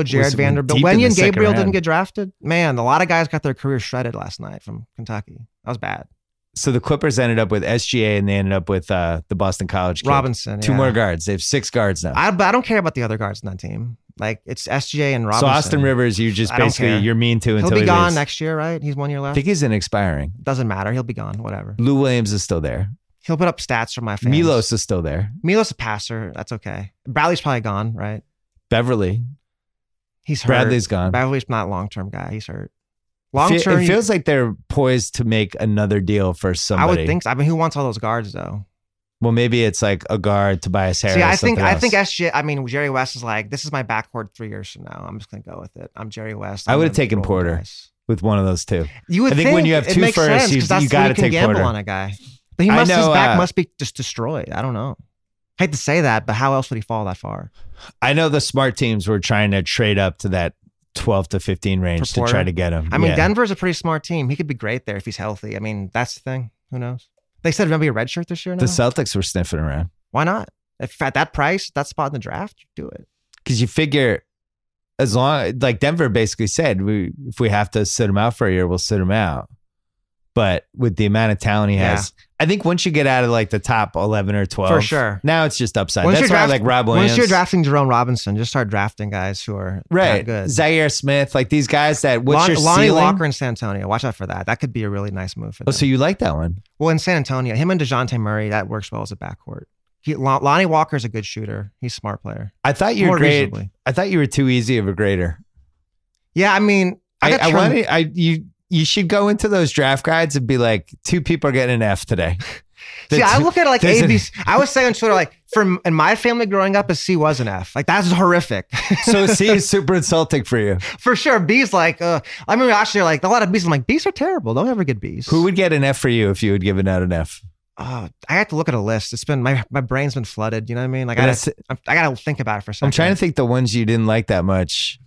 Jared Vanderbilt. Wenyen Gabriel didn't get drafted. Man, a lot of guys got their careers shredded last night from Kentucky. That was bad. So the Clippers ended up with SGA and they ended up with the Boston College kid. Robinson. 2 more guards. They have 6 guards now. But I don't care about the other guards in that team. Like it's SGA and So Robinson. Austin Rivers, you just I don't basically care. you're mean to until He'll be gone leaves. next year, right? He's 1 year I left. think he's in expiring. Doesn't matter. He'll be gone. Whatever. Lou Williams is still there. He'll put up stats for my fans. Milos is still there. Milos a passer. That's okay. Bradley's probably gone, right? Beverly. He's hurt. Bradley's gone. Bradley's not a long-term guy. He's hurt. It Long-term. feels like they're poised to make another deal for somebody. I would think so. I mean, who wants all those guards though? Well, maybe it's like a guard, Tobias Harris. See, I think something else. SGA. I mean, Jerry West is like, this is my backcourt 3 years from now. I'm just gonna go with it. I'm Jerry West. I I'm would have gonna taken roll Porter guys. with one of those two. You would I think when you have it two makes firsts, sense, 'cause you that's got to when can take gamble Porter. on a guy. But his back must be just destroyed. I don't know. Hate to say that, but how else would he fall that far? I know the smart teams were trying to trade up to that 12 to 15 range to try to get him. I mean, Yeah. Denver's a pretty smart team. He could be great there if he's healthy. I mean, that's the thing. Who knows? They said maybe a red shirt this year now. The Celtics were sniffing around. Why not? If at that price, that spot in the draft, do it. Because you figure as long, like Denver basically said, if we have to sit him out for a year, we'll sit him out. But with the amount of talent he has, I think once you get out of like the top 11 or 12, For sure. now it's just upside. Once That's you're why I like Rob Williams. Once you're drafting Jerome Robinson, just start drafting guys who are right. that good. Zaire Smith, like these guys that what's your Lonnie ceiling? Walker in San Antonio. Watch out for that. That could be a really nice move for them. Oh, so you like that one? Well, in San Antonio, him and DeJounte Murray, that works well as a backcourt. Lonnie Walker's a good shooter. He's a smart player. I thought you were More great. reasonably. I thought you were too easy of a grader. Yeah, I mean, You should go into those draft guides and be like, 2 people are getting an F today. See, I look at it like there's A, B, C. I was saying on Twitter, like, in my family growing up, a C was an F. Like, that's horrific. So C is super insulting for you. For sure. B's like, I mean, actually, like, a lot of B's, I'm like, B's are terrible. Don't ever get B's. Who would get an F for you if you had given out an F? I have to look at a list. It's been, my brain's been flooded. You know what I mean? Like, I got to think about it for a second. I'm trying to think the ones you didn't like that much.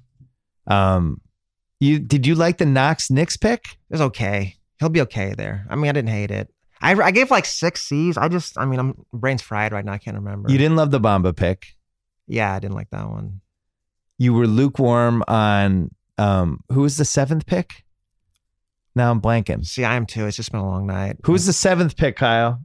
Did you like the Knox Knicks pick? It was okay. He'll be okay there. I mean, I didn't hate it. I gave like 6 C's. I'm brain's fried right now. I can't remember. You didn't love the Bamba pick. Yeah, I didn't like that one. You were lukewarm on who was the 7th pick? Now I'm blanking. See, I am too. It's just been a long night. Who's the 7th pick, Kyle?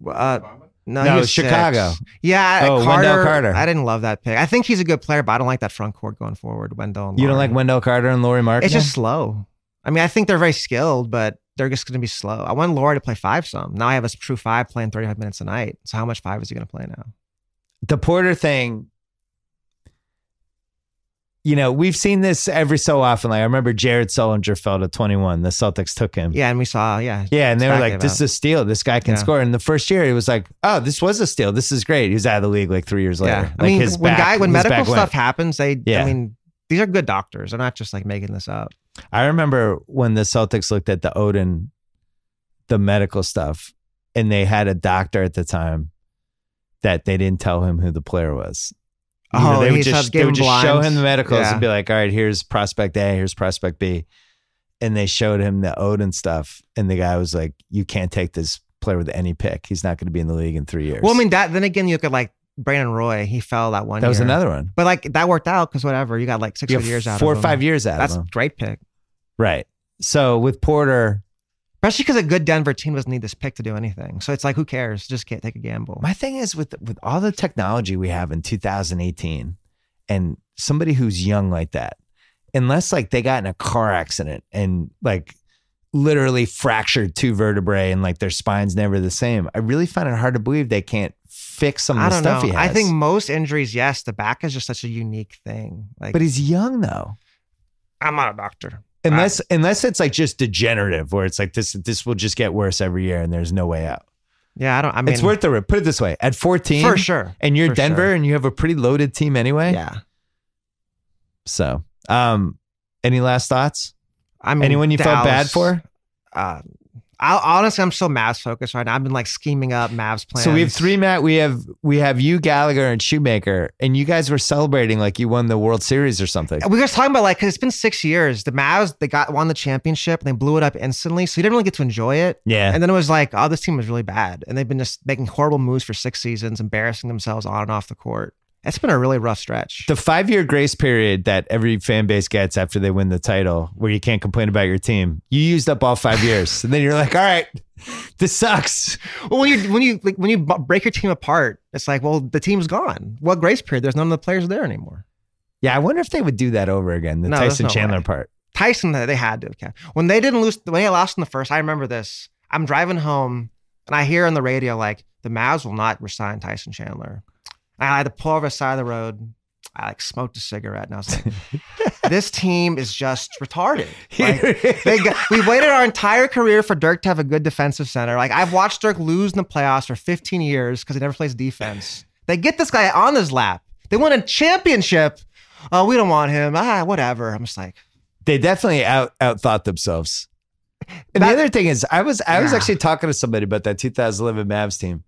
No, No, he was Chicago. 6. Yeah, Oh, Wendell Carter. I didn't love that pick. I think he's a good player, but I don't like that front court going forward. Wendell and You don't Laurie. like Wendell Carter and Laurie Markkinen? It's just slow. I mean, I think they're very skilled, but they're just going to be slow. I want Laurie to play 5 some. Now I have a true 5 playing 35 minutes a night. So how much 5 is he going to play now? The Porter thing, you know, we've seen this every so often. Like I remember Jared Sullinger fell to 21. The Celtics took him. Yeah, and we saw, Yeah, and they were like, this is a steal. This guy can score. And the first year, it was like, oh, this was a steal. This is great. He was out of the league like 3 years later. Yeah. Like I mean, his when back medical went. stuff happens, I Yeah. mean, these are good doctors. They're not just like making this up. I remember when the Celtics looked at the Odin, the medical stuff, and they had a doctor at the time that they didn't tell him who the player was. You know, they would just show him the medicals and be like, all right, here's prospect A, here's prospect B. And they showed him the Odin stuff. And the guy was like, you can't take this player with any pick. He's not going to be in the league in 3 years. Well, I mean, then again, you look at like Brandon Roy. He fell that one year. That was another one. But like that worked out because whatever. You got like 6 years out of him. 4 or 5 years out That's of him. That's a great pick. Right. So with Porter, especially because a good Denver team doesn't need this pick to do anything. So it's like, who cares? Just can't take a gamble. my thing is with all the technology we have in 2018 and somebody who's young like that, unless like they got in a car accident and like literally fractured 2 vertebrae and like their spine's never the same, I really find it hard to believe they can't fix some of the stuff he has. I think most injuries, yes, the back is just such a unique thing. Like, but he's young though. I'm not a doctor. Unless it's like just degenerative, where it's like this will just get worse every year and there's no way out. Yeah, I mean, it's worth the risk. Put it this way: at 14, for sure, and you're for Denver, sure. and you have a pretty loaded team anyway. Yeah. So, any last thoughts? I mean, anyone you felt bad for? Honestly, I'm so Mavs focused right now. I've been like scheming up Mavs plans. So we have 3 Matt. We have you, Gallagher, and Shoemaker, and you guys were celebrating like you won the World Series or something. We were just talking about like, because it's been 6 years. The Mavs, won the championship and they blew it up instantly, so you didn't really get to enjoy it. Yeah. And then it was like, oh, this team was really bad, and they've been just making horrible moves for 6 seasons, embarrassing themselves on and off the court. It's been a really rough stretch. The 5-year grace period that every fan base gets after they win the title, where you can't complain about your team, you used up all 5 years, and then you're like, all right, this sucks. Well, when you break your team apart, it's like, well, the team's gone. What grace period? There's none of the players there anymore. Yeah, I wonder if they would do that over again. The Tyson Chandler part. Tyson, they had to. Okay. When they lost in the first, I remember this. I'm driving home, and I hear on the radio like the Mavs will not resign Tyson Chandler. I had to pull over the side of the road. I smoked a cigarette, and I was like, "This team is just retarded." Like, we waited our entire career for Dirk to have a good defensive center. Like, I've watched Dirk lose in the playoffs for 15 years because he never plays defense. They get this guy on his lap. They won a championship. Oh, we don't want him. Whatever. I'm just like, they definitely outthought themselves. And the other thing is, I was actually talking to somebody about that 2011 Mavs team.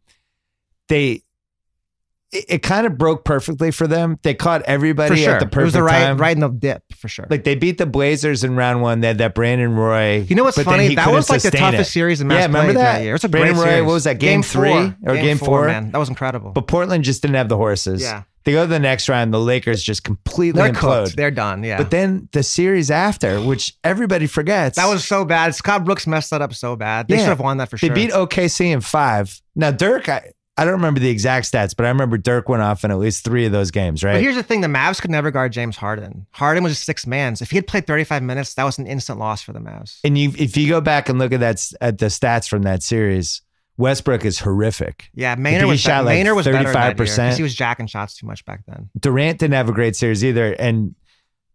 It kind of broke perfectly for them. They caught everybody at the perfect time. It was right in the dip, for sure. Like, they beat the Blazers in round 1. They had that Brandon Roy. You know what's funny? That was like the toughest series in Mavs played that year. It's a Brandon great Roy, series. what was that, game 3 or game 4? Man, that was incredible. But Portland just didn't have the horses. Yeah. They go to the next round. The Lakers just completely They're implode. Cooked. They're done, yeah. But then the series after, which everybody forgets. That was so bad. Scott Brooks messed that up so bad. They should have won that for sure. They beat OKC in 5. Now, Dirk, I don't remember the exact stats, but I remember Dirk went off in at least 3 of those games, right? But here's the thing. The Mavs could never guard James Harden. Harden was just 6 man. So if he had played 35 minutes, that was an instant loss for the Mavs. And if you go back and look at the stats from that series, Westbrook is horrific. Yeah, Maynard was better that year because he was jacking shots too much back then. Durant didn't have a great series either. And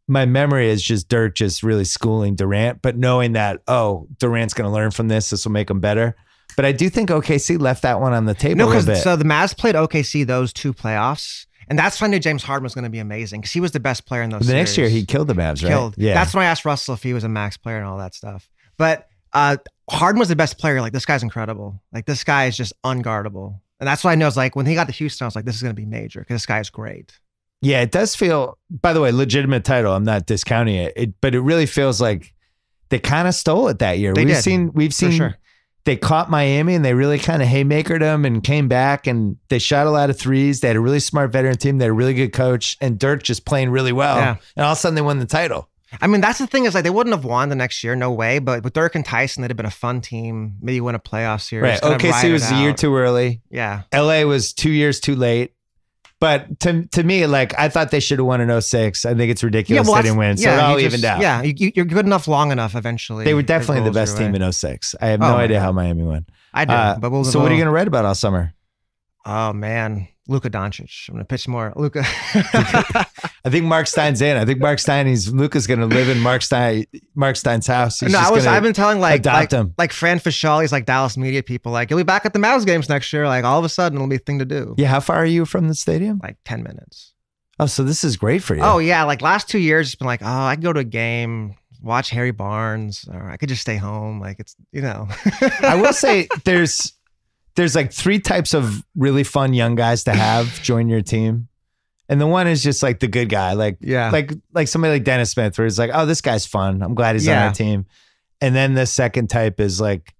my memory is just Dirk just really schooling Durant, but knowing that, Durant's going to learn from this. This will make him better. But I do think OKC left that one on the table a little bit. So the Mavs played OKC those 2 playoffs. And that's when I knew James Harden was going to be amazing because he was the best player in those series. The next year, he killed the Mavs, right? Yeah. That's when I asked Russell if he was a max player and all that stuff. But Harden was the best player. Like, this guy's incredible. Like, this guy is just unguardable. And that's why I know, it's like, when he got to Houston, I was like, this is going to be major because this guy is great. Yeah, it does feel, by the way, legitimate title. I'm not discounting it, but it really feels like they kind of stole it that year. We've seen for sure. They caught Miami and they really kind of haymakered them and came back and they shot a lot of threes. They had a really smart veteran team. They had a really good coach and Dirk just playing really well. Yeah. And all of a sudden they won the title. I mean, that's the thing is, like, they wouldn't have won the next year, no way. But with Dirk and Tyson, they'd have been a fun team. Maybe win a playoff series. Right. OKC was a year too early. Yeah. LA was 2 years too late. But to me, like, I thought they should have won in 06. I think it's ridiculous they didn't win. So it all evened out. Yeah, you're good enough long enough eventually. They were definitely the best team in 06. I have no idea how Miami won. I do. But so what are you going to write about all summer? Oh, man. Luka Doncic. I'm going to pitch more. Luka. I think Mark Stein's in. I think Luka's going to live in Mark Stein's house. I've been telling him. Like Fran Fischelli's like Dallas media people, like, you'll be back at the Mavs games next year. Like, all of a sudden it'll be a thing to do. Yeah. How far are you from the stadium? Like 10 minutes. Oh, so this is great for you. Oh yeah. Like last 2 years, it's been like, I could go to a game, watch Harry Barnes, or I could just stay home. Like, it's, I will say there's like 3 types of really fun young guys to have join your team. And the one is just like the good guy, like somebody like Dennis Smith, where it's like, oh, this guy's fun. I'm glad he's on our team. And then the second type is like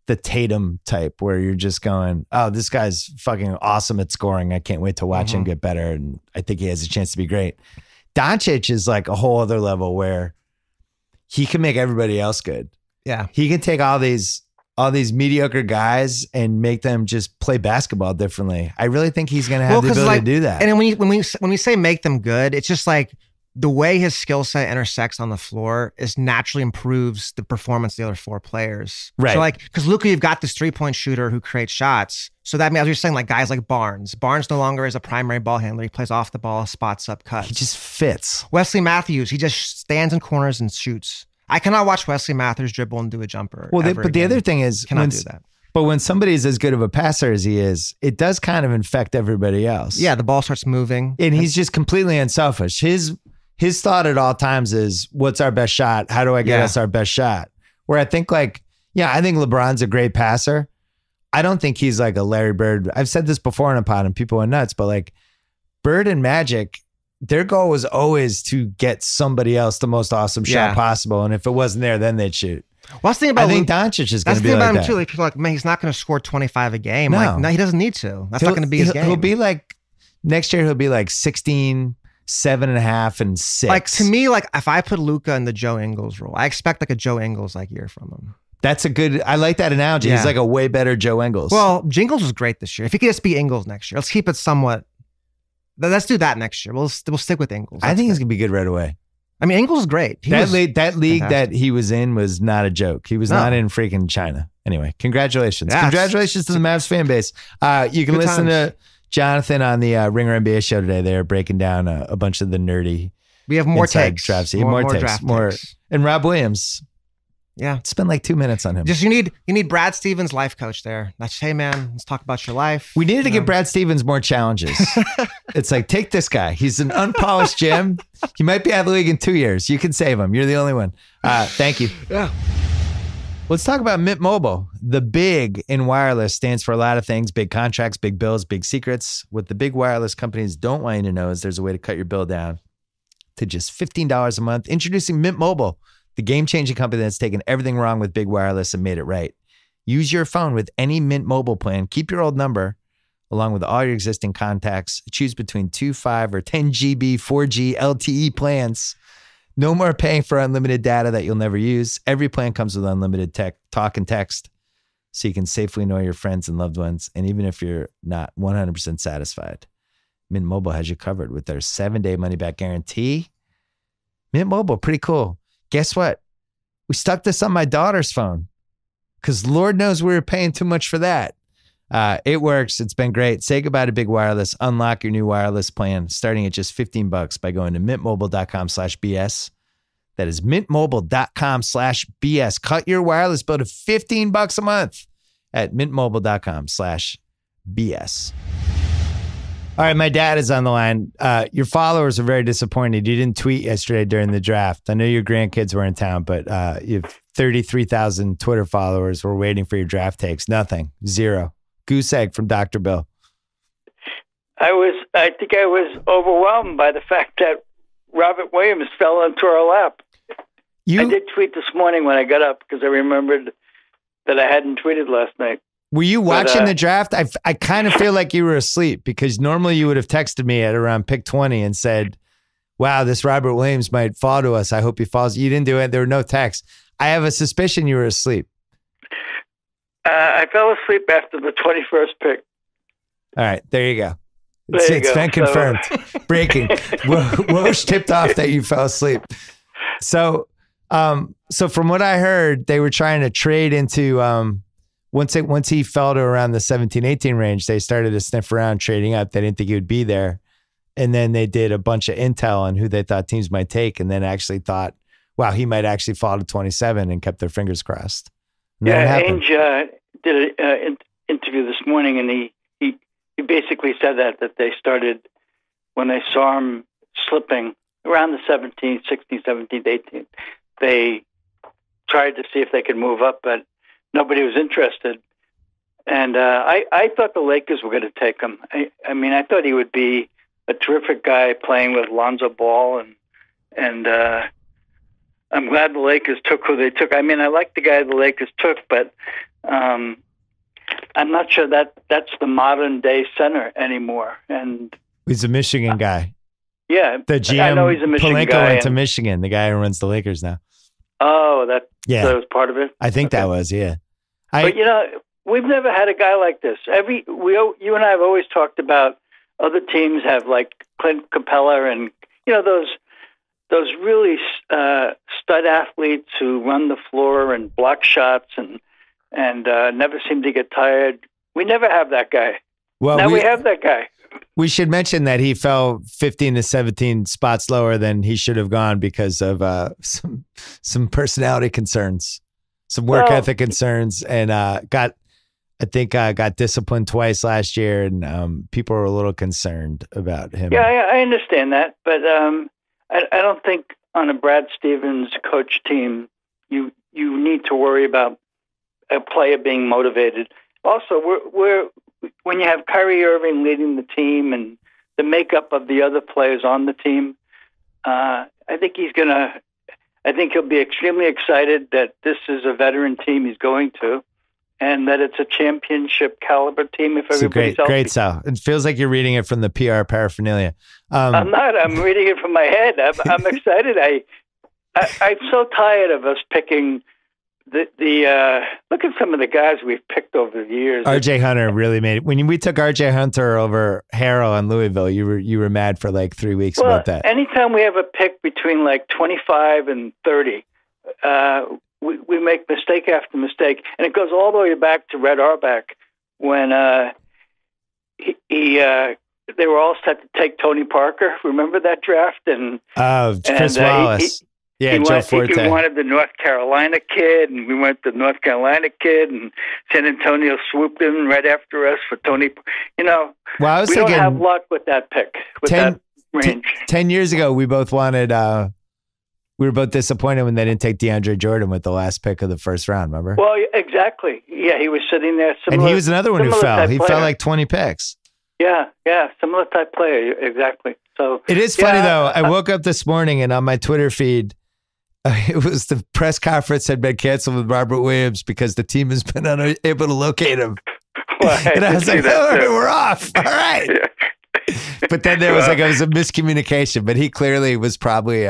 the Tatum type, where you're just going, oh, this guy's fucking awesome at scoring. I can't wait to watch him get better. And I think he has a chance to be great. Doncic is like a whole other level where he can make everybody else good. Yeah. He can take all these mediocre guys and make them just play basketball differently. I really think he's going to have the ability to do that. And when we say make them good, it's just like the way his skill set intersects on the floor is naturally improves the performance of the other 4 players. Right. So like, because Luka, you've got this 3-point shooter who creates shots. So that means, as you're saying, like guys like Barnes. Barnes no longer is a primary ball handler. He plays off the ball, spots up, cuts. He just fits. Wesley Matthews, he just stands in corners and shoots. I cannot watch Wesley Matthews dribble and do a jumper. Well, but the other thing is, cannot do that. But when somebody's as good of a passer as he is, it does kind of infect everybody else. Yeah, the ball starts moving. And he's just completely unselfish. His thought at all times is, what's our best shot? How do I get us our best shot? Where I think I think LeBron's a great passer. I don't think he's like a Larry Bird. I've said this before in a pod and people went nuts, but like Bird and Magic, their goal was always to get somebody else the most awesome shot possible. And if it wasn't there, then they'd shoot. Well, I think Doncic is going to be like that. That's the thing about him too. Like, people are like, man, he's not going to score 25 a game. No, he doesn't need to. That's not going to be his game. He'll be like Next year he'll be like 16, 7.5, and 6. Like to me, like if I put Luka in the Joe Ingles role, I expect like a Joe Ingles like year from him. That's a good. I like that analogy. Yeah. He's like a way better Joe Ingles. Well, Jingles was great this year. If he could just be Ingles next year, let's keep it somewhat. Let's do that next year. We'll stick with Ingles. I think he's gonna be good right away. I mean, Ingles is great. That league fantastic. that he was in was not a joke. He was not in freaking China. Anyway, congratulations. Yes. Congratulations to the Mavs fan base. You can listen to Jonathan on the Ringer NBA show today. They're breaking down a bunch of the nerdy. We have more takes. Drafts. More takes. draft More. takes. And Rob Williams. Yeah. Spend like 2 minutes on him. Just you need Brad Stevens, life coach there. That's, hey man, let's talk about your life. We needed to give Brad Stevens more challenges. It's like, take this guy. He's an unpolished gem. He might be out of the league in 2 years. You can save him. You're the only one. Thank you. Yeah. Let's talk about Mint Mobile. The big in wireless stands for a lot of things: big contracts, big bills, big secrets. What the big wireless companies don't want you to know is there's a way to cut your bill down to just $15 a month. Introducing Mint Mobile, the game-changing company that's taken everything wrong with big wireless and made it right. Use your phone with any Mint Mobile plan. Keep your old number along with all your existing contacts. Choose between 2, 5, or 10 GB 4G LTE plans. No more paying for unlimited data that you'll never use. Every plan comes with unlimited talk and text, so you can safely annoy your friends and loved ones. And even if you're not 100% satisfied, Mint Mobile has you covered with their 7-day money-back guarantee. Mint Mobile, pretty cool. Guess what? We stuck this on my daughter's phone because Lord knows we were paying too much for that. It works. It's been great. Say goodbye to big wireless. Unlock your new wireless plan starting at just $15 by going to mintmobile.com/BS. That is mintmobile.com/BS. Cut your wireless bill to $15 a month at mintmobile.com/BS. All right, my dad is on the line. Your followers are very disappointed. You didn't tweet yesterday during the draft. I know your grandkids were in town, but you have 33,000 Twitter followers. We're waiting for your draft takes. Nothing. Zero. Goose egg from Dr. Bill. I think I was overwhelmed by the fact that Robert Williams fell into our lap. I did tweet this morning when I got up because I remembered that I hadn't tweeted last night. Were you watching the draft? I kind of feel like you were asleep because normally you would have texted me at around pick 20 and said, wow, this Robert Williams might fall to us. I hope he falls. You didn't do it. There were no texts. I have a suspicion you were asleep. I fell asleep after the 21st pick. All right. There you go. It's been confirmed. Breaking. Woj tipped off that you fell asleep. So from what I heard, they were trying to trade into once he fell to around the 17-18 range, they started to sniff around trading up. They didn't think he would be there. And then they did a bunch of intel on who they thought teams might take and then actually thought, wow, he might actually fall to 27 and kept their fingers crossed. Yeah, Ainge did an interview this morning, and he basically said that they started, when they saw him slipping around the 17th, 16th, 17th, 18th, they tried to see if they could move up, but nobody was interested. And I thought the Lakers were going to take him. I mean, I thought he would be a terrific guy playing with Lonzo Ball, and I'm glad the Lakers took who they took. I mean, I like the guy the Lakers took, but I'm not sure that's the modern day center anymore. And he's a Michigan guy. Yeah, the GM. I know he's a Michigan Palenko guy. went to Michigan. The guy who runs the Lakers now. Oh, that was part of it. I think that was But we've never had a guy like this. You and I have always talked about other teams have like Clint Capella and those really stud athletes who run the floor and block shots and never seem to get tired. We never have that guy. Well, now we have that guy. We should mention that he fell 15 to 17 spots lower than he should have gone because of some personality concerns, some work ethic concerns, and got disciplined twice last year, and people were a little concerned about him. Yeah, I understand that, but I don't think on a Brad Stevens coach team you need to worry about a player being motivated. Also, we're when you have Kyrie Irving leading the team and the makeup of the other players on the team, I think he'll be extremely excited that this is a veteran team he's going to, and that it's a championship caliber team if everybody's healthy. Great, Sal. It feels like you're reading it from the PR paraphernalia. I'm not. I'm reading it from my head. I'm excited. I'm so tired of us picking the look at some of the guys we've picked over the years. RJ Hunter really made it. When we took RJ Hunter over Harrell in Louisville, you were mad for like 3 weeks about that. Anytime we have a pick between like 25 and 30, we make mistake after mistake, and it goes all the way back to Red Auerbach when they were all set to take Tony Parker. Remember that draft? And Chris Wallace. Joe Forte. He wanted the North Carolina kid, and we went the North Carolina kid, and San Antonio swooped in right after us for Tony. We don't have luck with that pick, that range. 10 years ago, we both wanted, we were both disappointed when they didn't take DeAndre Jordan with the last pick of the first round, remember? Well, exactly. Yeah, he was sitting there. And he was another one who fell. He fell like 20 picks. Yeah, similar type player, exactly. So it is funny, though. I woke up this morning, and on my Twitter feed, it was the press conference had been canceled with Robert Williams because the team has been unable to locate him. And I was like, all right, we're off. All right. Yeah. But then there was it was a miscommunication, but he clearly was probably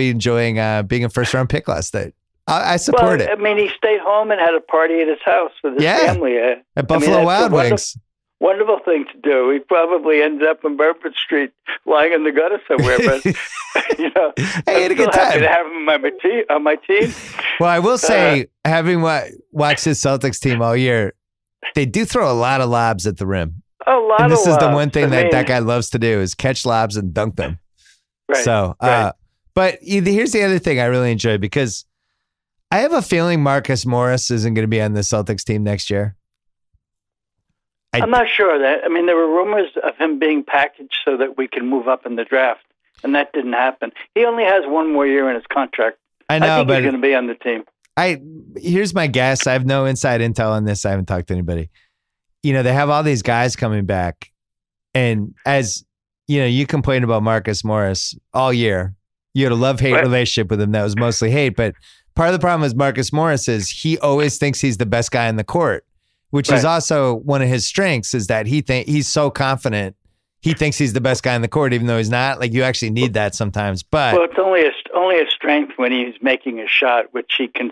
enjoying being a first-round pick last night. I support it. I mean, he stayed home and had a party at his house with his family. At Buffalo Wild Wings. Wonderful thing to do. He probably ended up in Bourbon Street, lying in the gutter somewhere. But I had a good time. To have him on my team. Well, I will say, having watched his Celtics team all year, they do throw a lot of lobs at the rim. And this is the one thing that guy loves to do is catch lobs and dunk them. Right. So, but here's the other thing I really enjoy, because I have a feeling Marcus Morris isn't going to be on the Celtics team next year. I'm not sure of that. I mean, there were rumors of him being packaged so that we can move up in the draft, and that didn't happen. He only has one more year in his contract. I know, but he's going to be on the team. Here's my guess. I have no inside intel on this. I haven't talked to anybody. They have all these guys coming back, and as you complained about Marcus Morris all year. You had a love-hate relationship with him that was mostly hate, but part of the problem with Marcus Morris is he always thinks he's the best guy in the court. Which is also one of his strengths, is that he's so confident. He thinks he's the best guy in the court, even though he's not. Like, you actually need that sometimes. But it's only a strength when he's making a shot, which he can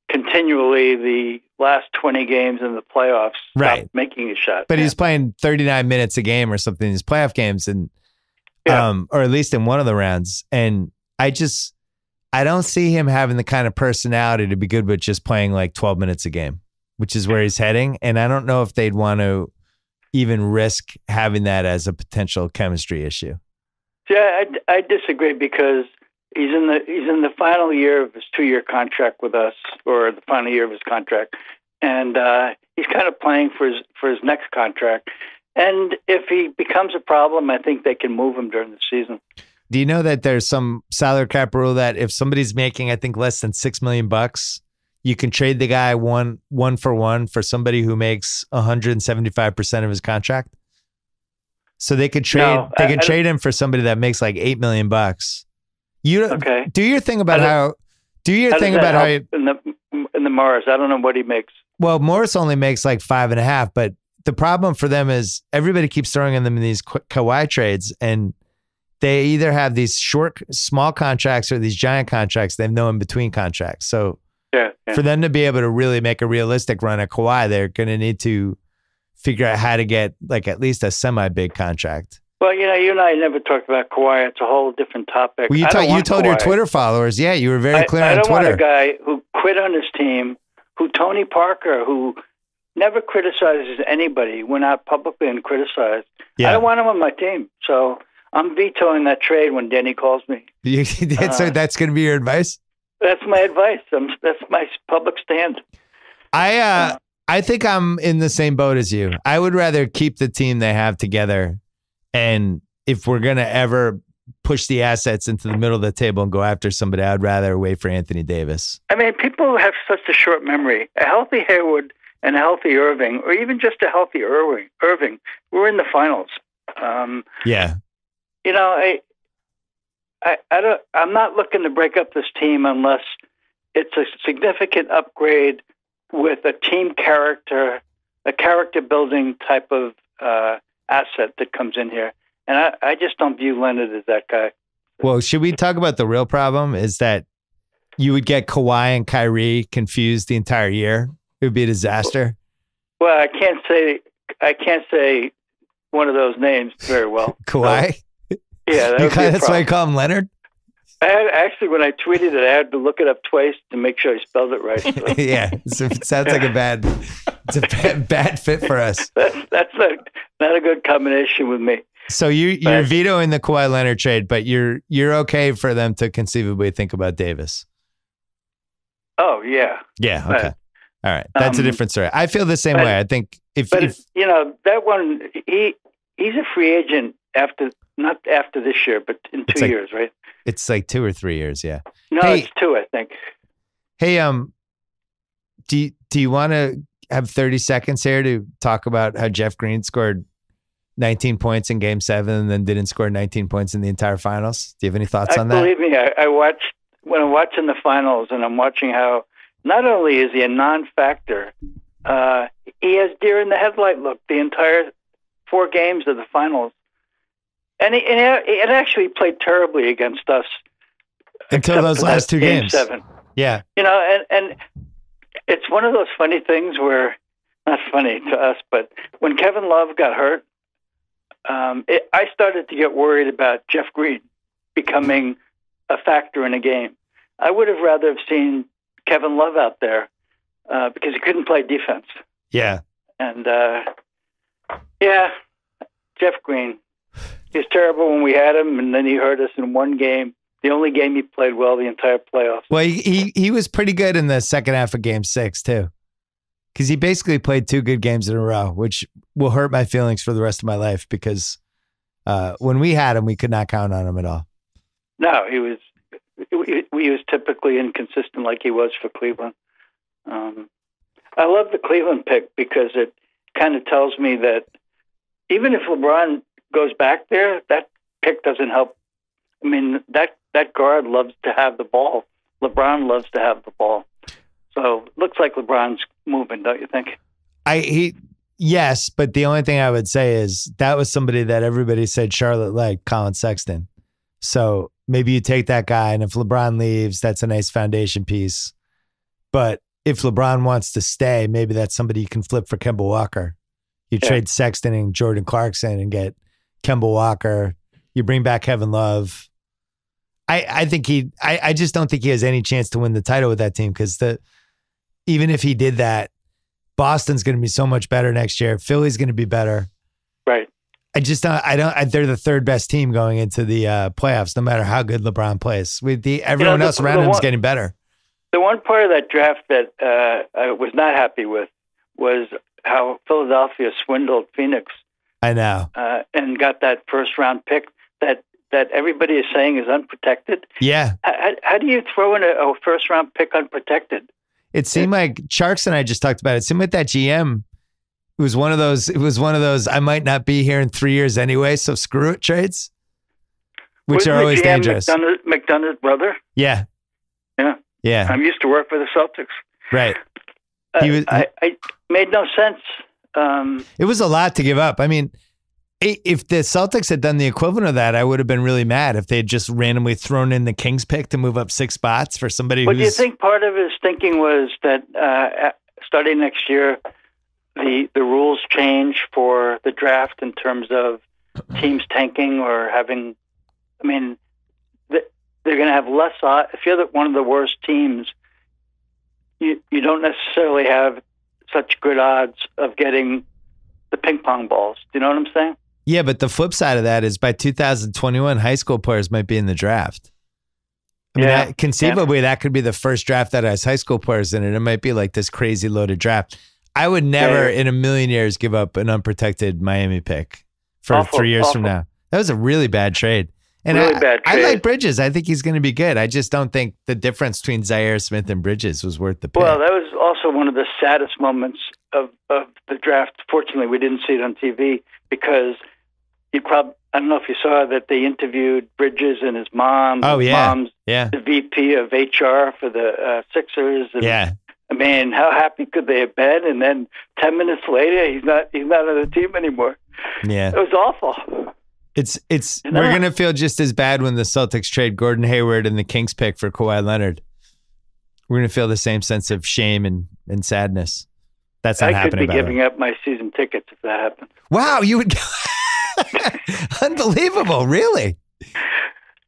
continually the last 20 games in the playoffs stop making a shot. But he's playing 39 minutes a game or something in his playoff games, and or at least in one of the rounds. And I don't see him having the kind of personality to be good with just playing like 12 minutes a game, which is where he's heading. And I don't know if they'd want to even risk having that as a potential chemistry issue. Yeah, I disagree, because he's in the final year of his 2-year contract with us, or the final year of his contract. And he's kind of playing for his next contract. And if he becomes a problem, I think they can move him during the season. Do you know that there's some salary cap rule that if somebody's making, I think, less than $6 million, you can trade the guy one for one for somebody who makes 175% of his contract? So they could trade. Trade him for somebody that makes like $8 million. Do your thing about how. Do your thing about how in the Morris. I don't know what he makes. Well, Morris only makes like 5.5, but the problem for them is everybody keeps throwing them in these Kawhi trades, and they either have these small contracts or these giant contracts. They have no in between contracts. So. For them to be able to really make a realistic run at Kawhi, they're going to need to figure out how to get like at least a semi-big contract. Well, you and I never talked about Kawhi. It's a whole different topic. Well, you told your Twitter followers, you were very clear on Twitter. I don't want a guy who quit on his team, who Tony Parker, who never criticizes anybody, went out publicly and criticized. Yeah. I don't want him on my team. So I'm vetoing that trade when Denny calls me. So that's going to be your advice? That's my advice. That's my public stand. I think I'm in the same boat as you. I would rather keep the team they have together. And if we're going to ever push the assets into the middle of the table and go after somebody, I'd rather wait for Anthony Davis. I mean, people have such a short memory. A healthy Hayward and a healthy Irving, or even just a healthy Irving, we're in the finals. I'm not looking to break up this team unless it's a significant upgrade with a team character, a character building type of asset that comes in here. And I just don't view Leonard as that guy. Well, should we talk about the real problem is that you would get Kawhi and Kyrie confused the entire year? It would be a disaster. Well, I can't say one of those names very well. Kawhi? So, yeah, that's why you call him Leonard? Actually, when I tweeted it, I had to look it up twice to make sure I spelled it right. So. Yeah, so it sounds like it's a bad fit for us. That's not a good combination with me. So you're vetoing the Kawhi Leonard trade, but you're okay for them to conceivably think about Davis. Oh yeah. Yeah. Okay. All right. That's a different story. I feel the same way. I think if that one, he's a free agent not after this year, but in 2 years, right? It's like 2 or 3 years. Yeah. No, it's 2, I think. Hey, do you want to have 30 seconds here to talk about how Jeff Green scored 19 points in Game 7 and then didn't score 19 points in the entire finals? Do you have any thoughts on that? Believe me, I watched when I'm watching the finals, and I'm watching how not only is he a non-factor, he has deer in the headlight look the entire 4 games of the finals. And it actually played terribly against us until those last 2 games. Game 7. Yeah. And it's one of those funny things where, not funny to us, but when Kevin Love got hurt, I started to get worried about Jeff Green becoming a factor in a game. I would have rather have seen Kevin Love out there because he couldn't play defense. Yeah. And Jeff Green. He was terrible when we had him, and then he hurt us in 1 game. The only game he played well the entire playoffs. Well, he was pretty good in the second half of Game 6 too, because he basically played 2 good games in a row, which will hurt my feelings for the rest of my life because when we had him, we could not count on him at all. No, he was typically inconsistent like he was for Cleveland. I love the Cleveland pick because it kind of tells me that even if LeBron goes back there, that pick doesn't help. I mean, that guard loves to have the ball. LeBron loves to have the ball. So it looks like LeBron's moving, don't you think? Yes, but the only thing I would say is that was somebody that everybody said Charlotte liked, Colin Sexton. So maybe you take that guy, and if LeBron leaves, that's a nice foundation piece. But if LeBron wants to stay, maybe that's somebody you can flip for Kemba Walker. You trade Sexton and Jordan Clarkson and get Kemba Walker. You bring back Kevin Love. I just don't think he has any chance to win the title with that team because even if he did that, Boston's going to be so much better next year. Philly's going to be better. Right. They're the 3rd best team going into the playoffs, no matter how good LeBron plays. Everyone else around him is getting better. The one part of that draft that I was not happy with was how Philadelphia swindled Phoenix. I know. And got that first-round pick that everybody is saying is unprotected. Yeah. How do you throw in a first-round pick unprotected? It seemed like Tjarks and I just talked about it. It seemed like that GM was one of those I might not be here in 3 years anyway, so screw it trades, which are always dangerous. McDonough's brother? Yeah. Yeah. Yeah. I'm used to work for the Celtics. Right. I made no sense. It was a lot to give up. I mean, if the Celtics had done the equivalent of that, I would have been really mad if they had just randomly thrown in the Kings pick to move up 6 spots for somebody who's... Do you think part of his thinking was that starting next year, the rules change for the draft in terms of teams tanking or having... I mean, they're going to have less... If you're one of the worst teams, you don't necessarily have such good odds of getting the ping pong balls. Do you know what I'm saying? Yeah, but the flip side of that is by 2021, high school players might be in the draft. I mean, conceivably, that could be the first draft that has high school players in it. It might be like this crazy loaded draft. I would never in a million years give up an unprotected Miami pick for 3 years from now. That was a really bad trade. And I like Bridges. I think he's going to be good. I just don't think the difference between Zaire Smith and Bridges was worth the pick. Well, that was also one of the saddest moments of the draft. Fortunately, we didn't see it on TV because I don't know if you saw that they interviewed Bridges and his mom. Oh, his yeah. Mom's the VP of HR for the Sixers. And I mean, how happy could they have been? And then 10 minutes later, he's not on the team anymore. Yeah. It was awful. We're going to feel just as bad when the Celtics trade Gordon Hayward and the Kings pick for Kawhi Leonard. We're going to feel the same sense of shame and sadness. That's not happening. I could be giving up my season tickets if that happened. Wow, you would. Unbelievable, really?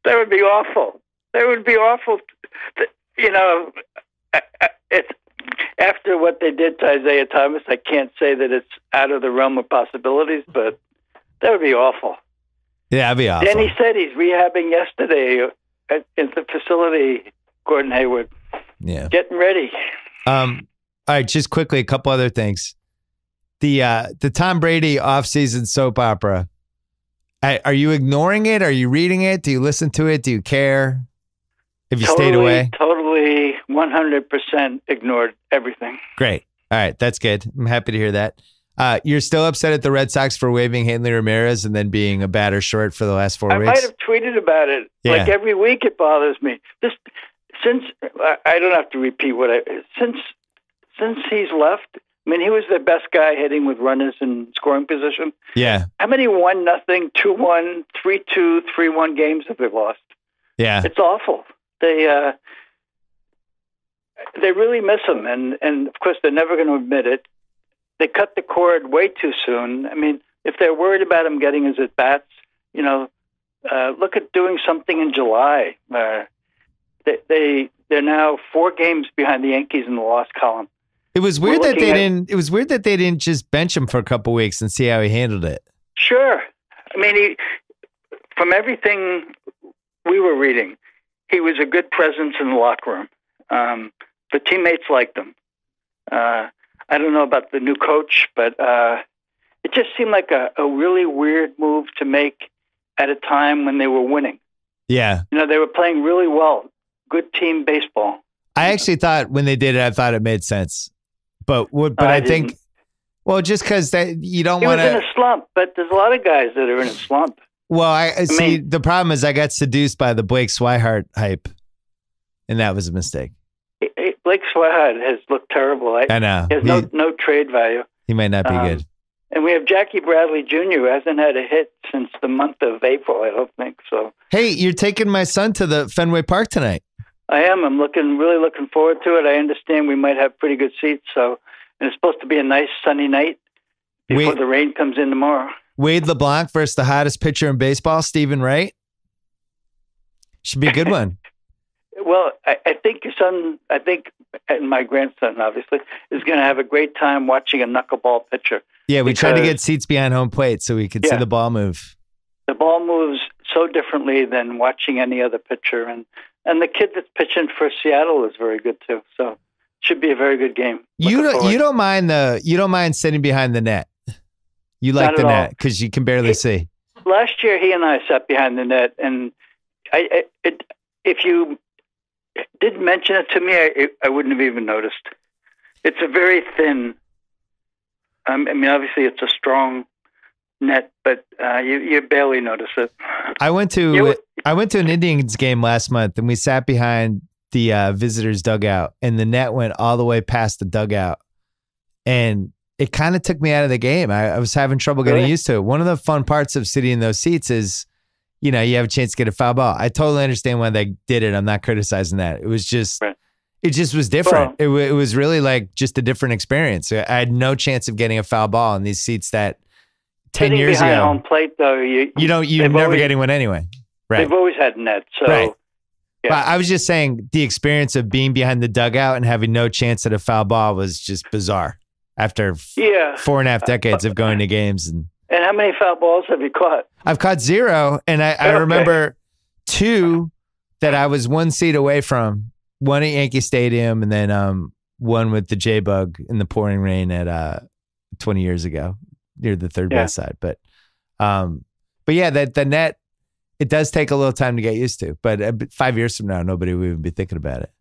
That would be awful. That would be awful. You know, it's after what they did to Isaiah Thomas. I can't say that it's out of the realm of possibilities, but that would be awful. Yeah, that'd be awful. Then he said he's rehabbing yesterday at the facility. Gordon Hayward. Yeah, getting ready. All right, just quickly, a couple other things. The Tom Brady offseason soap opera. Are you ignoring it? Are you reading it? Do you listen to it? Do you care? Have you stayed away? Totally, 100% ignored everything. Great. All right, that's good. I'm happy to hear that. You're still upset at the Red Sox for waiving Hanley Ramirez and then being a batter short for the last 4 weeks? I might have tweeted about it. Yeah. Like every week it bothers me. Since I don't have to repeat since he's left, I mean, he was the best guy hitting with runners in scoring position. Yeah. How many 1-0, 2-1, 3-2, 3-1 games have they lost? Yeah. It's awful. They really miss him, and of course they're never going to admit it. They cut the cord way too soon. I mean, if they're worried about him getting his at bats, look at doing something in July. They're now 4 games behind the Yankees in the loss column. It was weird that they didn't. It was weird that they didn't just bench him for a couple weeks and see how he handled it. Sure, I mean, from everything we were reading, he was a good presence in the locker room. The teammates liked him. I don't know about the new coach, but it just seemed like a really weird move to make at a time when they were winning. Yeah, they were playing really well. Good team baseball. I actually thought when they did it, I thought it made sense. But I think, well, just because you don't want to. He was in a slump, but there's a lot of guys that are in a slump. Well, I see. The problem is I got seduced by the Blake Swihart hype, and that was a mistake. Blake Swihart has looked terrible. I know. He has no trade value. He might not be good. And we have Jackie Bradley Jr., who hasn't had a hit since the month of April, I don't think so. Hey, you're taking my son to the Fenway Park tonight. I am. I'm really looking forward to it. I understand we might have pretty good seats, and it's supposed to be a nice sunny night before the rain comes in tomorrow. Wade LeBlanc versus the hottest pitcher in baseball, Stephen Wright. Should be a good one. Well, I think your son, and my grandson, obviously, is going to have a great time watching a knuckleball pitcher. Yeah, we tried to get seats behind home plate so we could see the ball move. The ball moves so differently than watching any other pitcher, and the kid that's pitching for Seattle is very good too. So it should be a very good game. You don't mind sitting behind the net. You like the net because you can barely see. Last year, he and I sat behind the net, and if you didn't mention it to me, I wouldn't have even noticed. It's a very thin. I mean, obviously, it's a strong net, but you barely notice it. I went to an Indians game last month, and we sat behind the visitors' dugout, and the net went all the way past the dugout, and it kind of took me out of the game. I was having trouble getting used to it. One of the fun parts of sitting in those seats is, you have a chance to get a foul ball. I totally understand why they did it. I'm not criticizing that. It was just, it just was different. Well, it was really like just a different experience. I had no chance of getting a foul ball in these seats that 10 years ago. Behind home plate, though, you're never getting one anyway. Right. They've always had nets. So, right. Yeah. But I was just saying the experience of being behind the dugout and having no chance at a foul ball was just bizarre after 4.5 decades of going to games. And how many foul balls have you caught? I've caught 0. And I remember 2 that I was 1 seat away from. One at Yankee Stadium and then one with the J-Bug in the pouring rain at 20 years ago near the third base side. But yeah, the net, it does take a little time to get used to. But 5 years from now, nobody will even be thinking about it.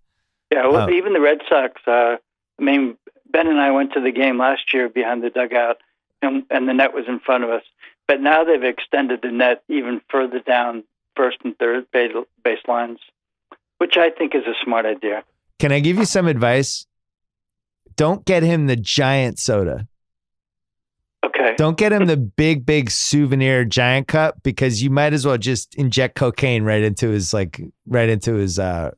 Yeah, well, even the Red Sox, Ben and I went to the game last year behind the dugout, and the net was in front of us. But now they've extended the net even further down first and third base lines, which I think is a smart idea. Can I give you some advice? don't get him the giant soda. Okay. Don't get him the big souvenir giant cup, because you might as well just inject cocaine right into his Well,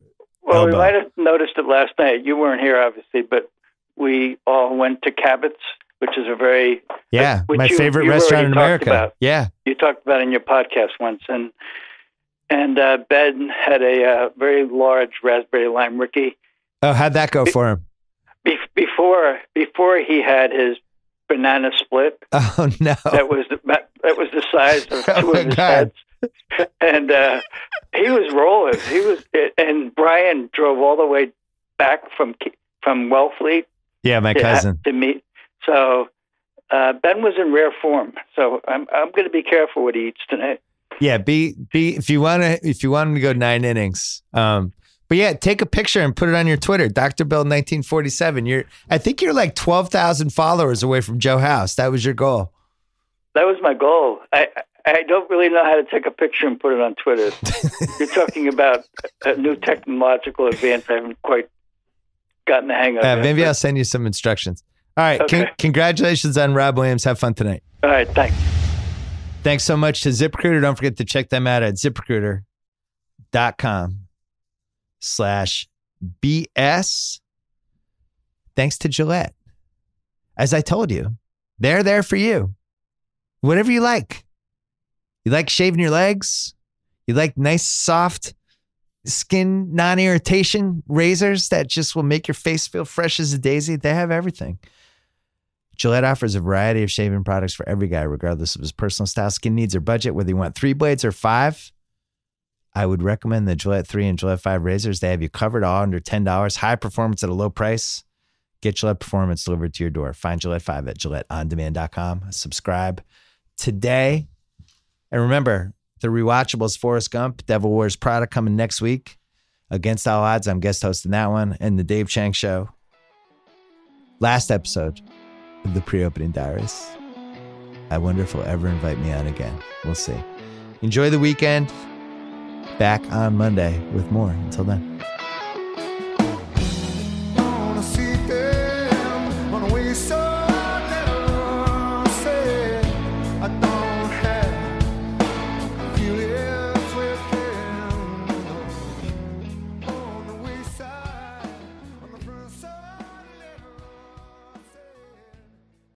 elbow. we might have noticed it last night. You weren't here, obviously, but we all went to Cabot's, which is a very my favorite restaurant in America. Yeah, you talked about it in your podcast once, and Ben had a very large raspberry lime Ricky. Oh, how'd that go for him? Before he had his banana split. Oh no, that was the size of two of his heads, and he was rolling. And Brian drove all the way back from Wellfleet. Yeah, my cousin to meet. So Ben was in rare form. So I'm going to be careful what he eats tonight. Yeah, be if you want him to go 9 innings. But yeah, take a picture and put it on your Twitter, Dr. Bill 1947. I think you're like 12,000 followers away from Joe House. That was your goal. That was my goal. I don't really know how to take a picture and put it on Twitter. You're talking about a new technological advance. I haven't quite gotten the hang of it. Maybe I'll send you some instructions. All right. Okay. Congratulations on Rob Williams. Have fun tonight. All right. Thanks. Thanks so much to ZipRecruiter. Don't forget to check them out at ZipRecruiter.com/BS. Thanks to Gillette. As I told you, they're there for you. Whatever you like. You like shaving your legs? You like nice, soft skin, non-irritation razors that just will make your face feel fresh as a daisy? They have everything. Gillette offers a variety of shaving products for every guy, regardless of his personal style, skin needs, or budget. Whether you want 3 blades or 5, I would recommend the Gillette 3 and Gillette 5 razors. They have you covered, all under $10. High performance at a low price. Get Gillette Performance delivered to your door. Find Gillette 5 at GilletteOnDemand.com. Subscribe today. And remember, the rewatchables Forrest Gump, Devil Wears Prada coming next week. Against All Odds, I'm guest hosting that one. And the Dave Chang Show. Last episode of the pre-opening diaries. I wonder if he'll ever invite me on again. We'll see. Enjoy the weekend. Back on Monday with more. Until then.